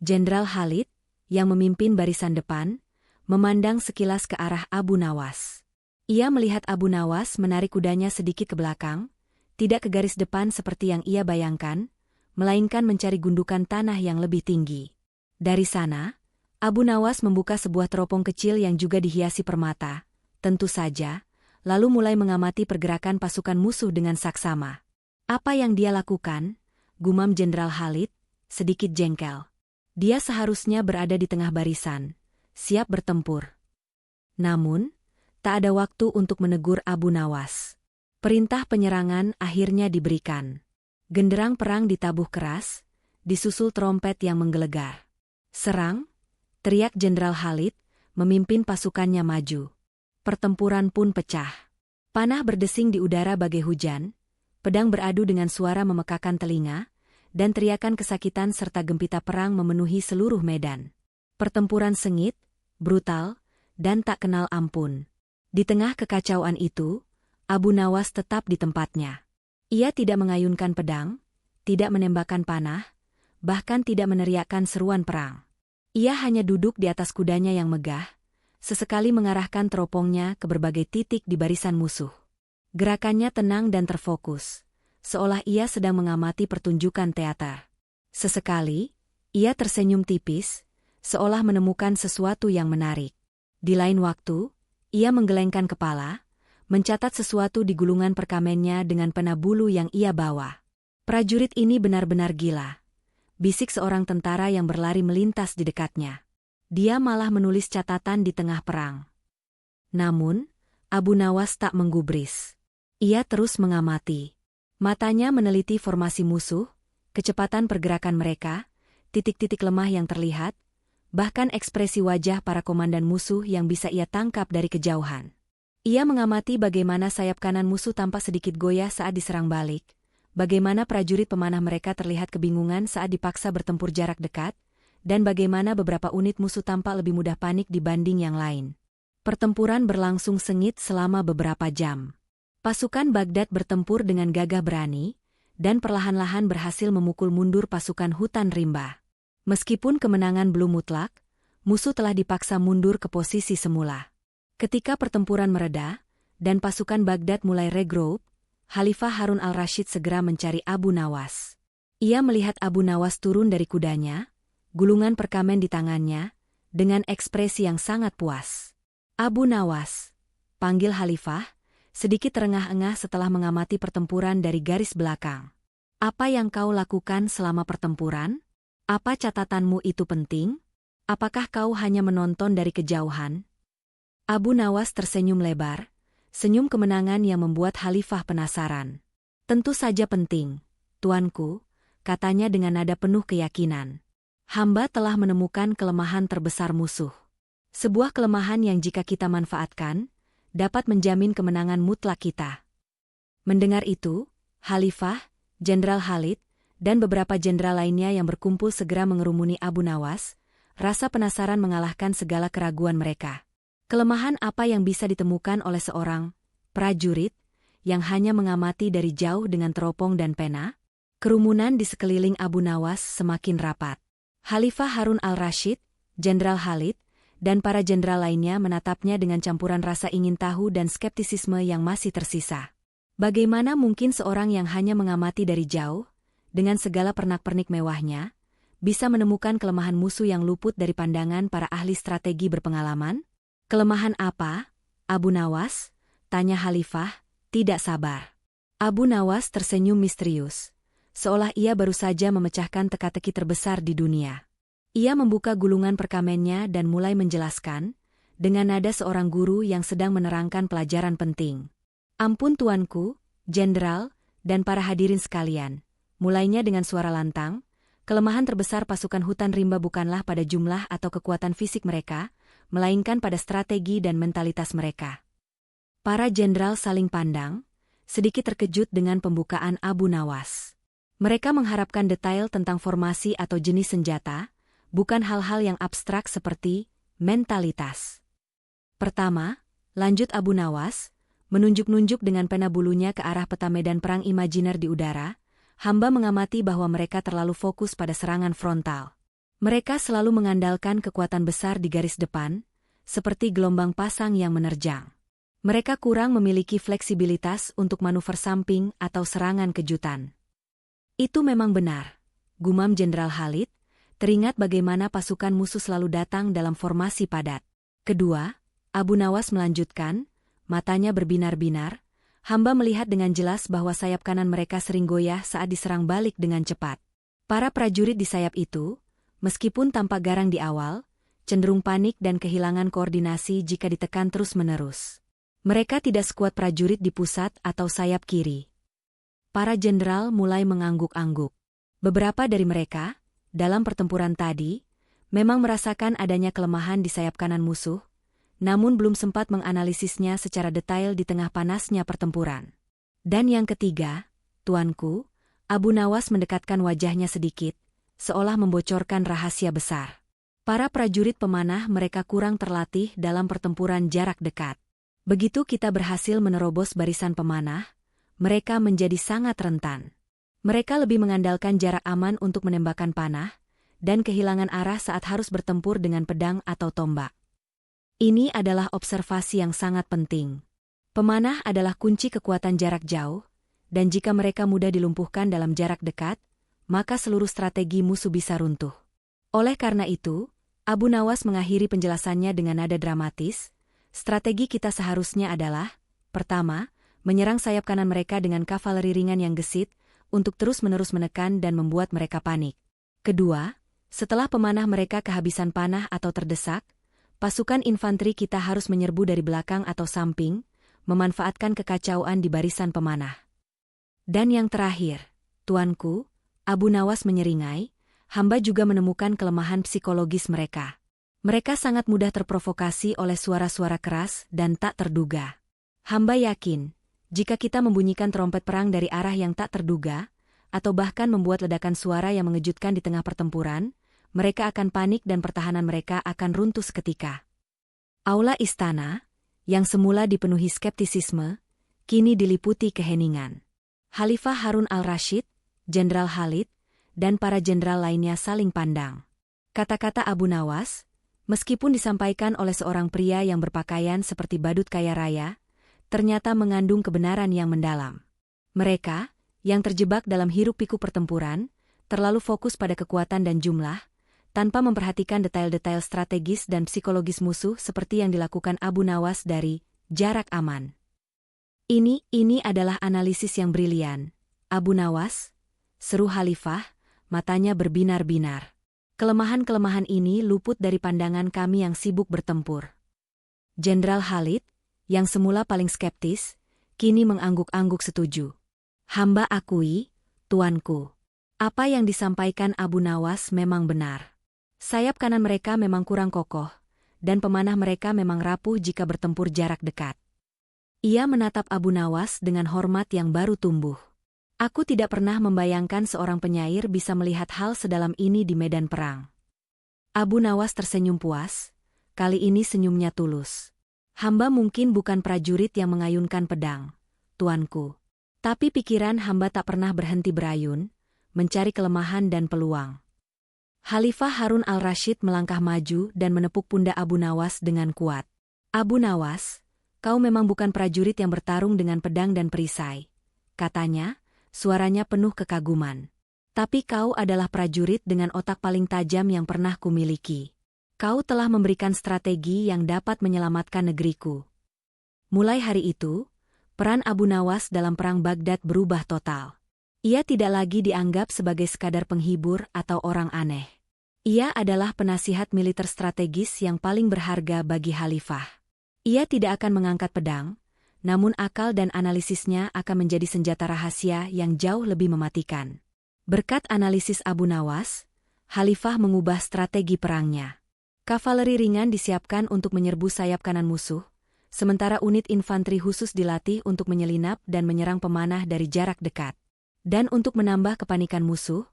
Jenderal Khalid, yang memimpin barisan depan, memandang sekilas ke arah Abu Nawas. Ia melihat Abu Nawas menarik kudanya sedikit ke belakang, tidak ke garis depan seperti yang ia bayangkan, melainkan mencari gundukan tanah yang lebih tinggi. Dari sana, Abu Nawas membuka sebuah teropong kecil yang juga dihiasi permata, tentu saja, lalu mulai mengamati pergerakan pasukan musuh dengan saksama. Apa yang dia lakukan? Gumam Jenderal Khalid, sedikit jengkel. Dia seharusnya berada di tengah barisan, siap bertempur. Namun, tak ada waktu untuk menegur Abu Nawas. Perintah penyerangan akhirnya diberikan. Genderang perang ditabuh keras, disusul trompet yang menggelegar. Serang, teriak Jenderal Khalid, memimpin pasukannya maju. Pertempuran pun pecah. Panah berdesing di udara bagai hujan, pedang beradu dengan suara memekakan telinga, dan teriakan kesakitan serta gempita perang memenuhi seluruh medan. Pertempuran sengit, brutal, dan tak kenal ampun. Di tengah kekacauan itu, Abu Nawas tetap di tempatnya. Ia tidak mengayunkan pedang, tidak menembakkan panah, bahkan tidak meneriakkan seruan perang. Ia hanya duduk di atas kudanya yang megah, sesekali mengarahkan teropongnya ke berbagai titik di barisan musuh. Gerakannya tenang dan terfokus, seolah ia sedang mengamati pertunjukan teater. Sesekali, ia tersenyum tipis, seolah menemukan sesuatu yang menarik. Di lain waktu, ia menggelengkan kepala, mencatat sesuatu di gulungan perkamennya dengan pena bulu yang ia bawa. Prajurit ini benar-benar gila, bisik seorang tentara yang berlari melintas di dekatnya. Dia malah menulis catatan di tengah perang. Namun, Abu Nawas tak menggubris. Ia terus mengamati. Matanya meneliti formasi musuh, kecepatan pergerakan mereka, titik-titik lemah yang terlihat, bahkan ekspresi wajah para komandan musuh yang bisa ia tangkap dari kejauhan. Ia mengamati bagaimana sayap kanan musuh tampak sedikit goyah saat diserang balik, bagaimana prajurit pemanah mereka terlihat kebingungan saat dipaksa bertempur jarak dekat, dan bagaimana beberapa unit musuh tampak lebih mudah panik dibanding yang lain. Pertempuran berlangsung sengit selama beberapa jam. Pasukan Baghdad bertempur dengan gagah berani, dan perlahan-lahan berhasil memukul mundur pasukan hutan rimba. Meskipun kemenangan belum mutlak, musuh telah dipaksa mundur ke posisi semula. Ketika pertempuran mereda, dan pasukan Baghdad mulai regroup, Khalifah Harun al-Rashid segera mencari Abu Nawas. Ia melihat Abu Nawas turun dari kudanya, gulungan perkamen di tangannya, dengan ekspresi yang sangat puas. Abu Nawas, panggil Khalifah, sedikit terengah-engah setelah mengamati pertempuran dari garis belakang. Apa yang kau lakukan selama pertempuran? Apa catatanmu itu penting? Apakah kau hanya menonton dari kejauhan? Abu Nawas tersenyum lebar, senyum kemenangan yang membuat Khalifah penasaran. Tentu saja penting, tuanku, katanya dengan nada penuh keyakinan. Hamba telah menemukan kelemahan terbesar musuh. Sebuah kelemahan yang jika kita manfaatkan, dapat menjamin kemenangan mutlak kita. Mendengar itu, Khalifah, Jenderal Khalid, dan beberapa jenderal lainnya yang berkumpul segera mengerumuni Abu Nawas, rasa penasaran mengalahkan segala keraguan mereka. Kelemahan apa yang bisa ditemukan oleh seorang prajurit yang hanya mengamati dari jauh dengan teropong dan pena? Kerumunan di sekeliling Abu Nawas semakin rapat. Khalifah Harun al-Rashid, Jenderal Khalid, dan para jenderal lainnya menatapnya dengan campuran rasa ingin tahu dan skeptisisme yang masih tersisa. Bagaimana mungkin seorang yang hanya mengamati dari jauh, dengan segala pernak-pernik mewahnya, bisa menemukan kelemahan musuh yang luput dari pandangan para ahli strategi berpengalaman? Kelemahan apa, Abu Nawas? Tanya Khalifah, tidak sabar. Abu Nawas tersenyum misterius, seolah ia baru saja memecahkan teka-teki terbesar di dunia. Ia membuka gulungan perkamennya dan mulai menjelaskan, dengan nada seorang guru yang sedang menerangkan pelajaran penting. Ampun tuanku, jenderal, dan para hadirin sekalian, mulainya dengan suara lantang, kelemahan terbesar pasukan hutan rimba bukanlah pada jumlah atau kekuatan fisik mereka, melainkan pada strategi dan mentalitas mereka. Para jenderal saling pandang, sedikit terkejut dengan pembukaan Abu Nawas. Mereka mengharapkan detail tentang formasi atau jenis senjata, bukan hal-hal yang abstrak seperti mentalitas. Pertama, lanjut Abu Nawas, menunjuk-nunjuk dengan pena bulunya ke arah peta medan perang imajiner di udara, hamba mengamati bahwa mereka terlalu fokus pada serangan frontal. Mereka selalu mengandalkan kekuatan besar di garis depan, seperti gelombang pasang yang menerjang. Mereka kurang memiliki fleksibilitas untuk manuver samping atau serangan kejutan. Itu memang benar, gumam Jenderal Khalid, teringat bagaimana pasukan musuh selalu datang dalam formasi padat. Kedua, Abu Nawas melanjutkan, matanya berbinar-binar, hamba melihat dengan jelas bahwa sayap kanan mereka sering goyah saat diserang balik dengan cepat. Para prajurit di sayap itu, meskipun tampak garang di awal, cenderung panik dan kehilangan koordinasi jika ditekan terus-menerus. Mereka tidak sekuat prajurit di pusat atau sayap kiri. Para jenderal mulai mengangguk-angguk. Beberapa dari mereka, dalam pertempuran tadi, memang merasakan adanya kelemahan di sayap kanan musuh, namun belum sempat menganalisisnya secara detail di tengah panasnya pertempuran. Dan yang ketiga, tuanku, Abu Nawas mendekatkan wajahnya sedikit, seolah membocorkan rahasia besar. Para prajurit pemanah mereka kurang terlatih dalam pertempuran jarak dekat. Begitu kita berhasil menerobos barisan pemanah, mereka menjadi sangat rentan. Mereka lebih mengandalkan jarak aman untuk menembakkan panah, dan kehilangan arah saat harus bertempur dengan pedang atau tombak. Ini adalah observasi yang sangat penting. Pemanah adalah kunci kekuatan jarak jauh, dan jika mereka mudah dilumpuhkan dalam jarak dekat, maka seluruh strategi musuh bisa runtuh. Oleh karena itu, Abu Nawas mengakhiri penjelasannya dengan nada dramatis, strategi kita seharusnya adalah, pertama, menyerang sayap kanan mereka dengan kavaleri ringan yang gesit, untuk terus-menerus menekan dan membuat mereka panik. Kedua, setelah pemanah mereka kehabisan panah atau terdesak, pasukan infanteri kita harus menyerbu dari belakang atau samping, memanfaatkan kekacauan di barisan pemanah. Dan yang terakhir, tuanku, Abu Nawas menyeringai, hamba juga menemukan kelemahan psikologis mereka. Mereka sangat mudah terprovokasi oleh suara-suara keras dan tak terduga. Hamba yakin, jika kita membunyikan trompet perang dari arah yang tak terduga, atau bahkan membuat ledakan suara yang mengejutkan di tengah pertempuran, mereka akan panik dan pertahanan mereka akan runtuh seketika. Aula istana, yang semula dipenuhi skeptisisme, kini diliputi keheningan. Khalifah Harun al-Rashid, Jenderal Khalid, dan para jenderal lainnya saling pandang. Kata-kata Abu Nawas, meskipun disampaikan oleh seorang pria yang berpakaian seperti badut kaya raya, ternyata mengandung kebenaran yang mendalam. Mereka, yang terjebak dalam hiruk-pikuk pertempuran, terlalu fokus pada kekuatan dan jumlah, tanpa memperhatikan detail-detail strategis dan psikologis musuh seperti yang dilakukan Abu Nawas dari jarak aman. Ini adalah analisis yang brilian, Abu Nawas, seru Khalifah, matanya berbinar-binar. Kelemahan-kelemahan ini luput dari pandangan kami yang sibuk bertempur. Jenderal Khalid, yang semula paling skeptis, kini mengangguk-angguk setuju. Hamba akui, tuanku, apa yang disampaikan Abu Nawas memang benar. Sayap kanan mereka memang kurang kokoh, dan pemanah mereka memang rapuh jika bertempur jarak dekat. Ia menatap Abu Nawas dengan hormat yang baru tumbuh. Aku tidak pernah membayangkan seorang penyair bisa melihat hal sedalam ini di medan perang. Abu Nawas tersenyum puas, kali ini senyumnya tulus. Hamba mungkin bukan prajurit yang mengayunkan pedang, tuanku. Tapi pikiran hamba tak pernah berhenti berayun, mencari kelemahan dan peluang. Khalifah Harun al-Rashid melangkah maju dan menepuk pundak Abu Nawas dengan kuat. Abu Nawas, kau memang bukan prajurit yang bertarung dengan pedang dan perisai, katanya, suaranya penuh kekaguman. Tapi kau adalah prajurit dengan otak paling tajam yang pernah kumiliki. Kau telah memberikan strategi yang dapat menyelamatkan negeriku. Mulai hari itu, Peran Abu Nawas dalam Perang Baghdad berubah total. Ia tidak lagi dianggap sebagai sekadar penghibur atau orang aneh. Ia adalah penasihat militer strategis yang paling berharga bagi Khalifah. Ia tidak akan mengangkat pedang, namun akal dan analisisnya akan menjadi senjata rahasia yang jauh lebih mematikan. Berkat analisis Abu Nawas, Khalifah mengubah strategi perangnya. Kavaleri ringan disiapkan untuk menyerbu sayap kanan musuh, sementara unit infanteri khusus dilatih untuk menyelinap dan menyerang pemanah dari jarak dekat. Dan untuk menambah kepanikan musuh,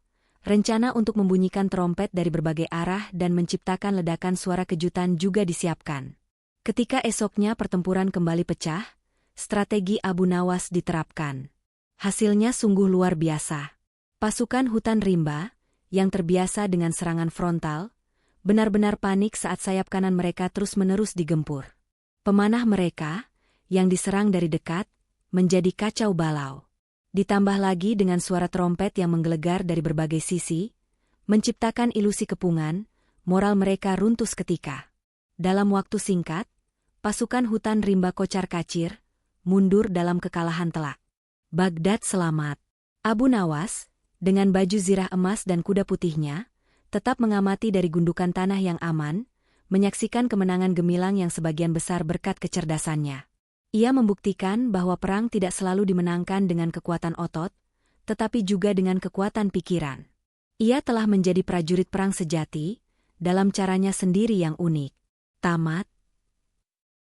rencana untuk membunyikan trompet dari berbagai arah dan menciptakan ledakan suara kejutan juga disiapkan. Ketika esoknya pertempuran kembali pecah, strategi Abu Nawas diterapkan. Hasilnya sungguh luar biasa. Pasukan hutan rimba, yang terbiasa dengan serangan frontal, benar-benar panik saat sayap kanan mereka terus-menerus digempur. Pemanah mereka, yang diserang dari dekat, menjadi kacau balau. Ditambah lagi dengan suara trompet yang menggelegar dari berbagai sisi, menciptakan ilusi kepungan, moral mereka runtuh seketika. Dalam waktu singkat, pasukan hutan rimba kocar-kacir, mundur dalam kekalahan telak. Baghdad selamat. Abu Nawas, dengan baju zirah emas dan kuda putihnya, tetap mengamati dari gundukan tanah yang aman, menyaksikan kemenangan gemilang yang sebagian besar berkat kecerdasannya. Ia membuktikan bahwa perang tidak selalu dimenangkan dengan kekuatan otot, tetapi juga dengan kekuatan pikiran. Ia telah menjadi prajurit perang sejati, dalam caranya sendiri yang unik. Tamat.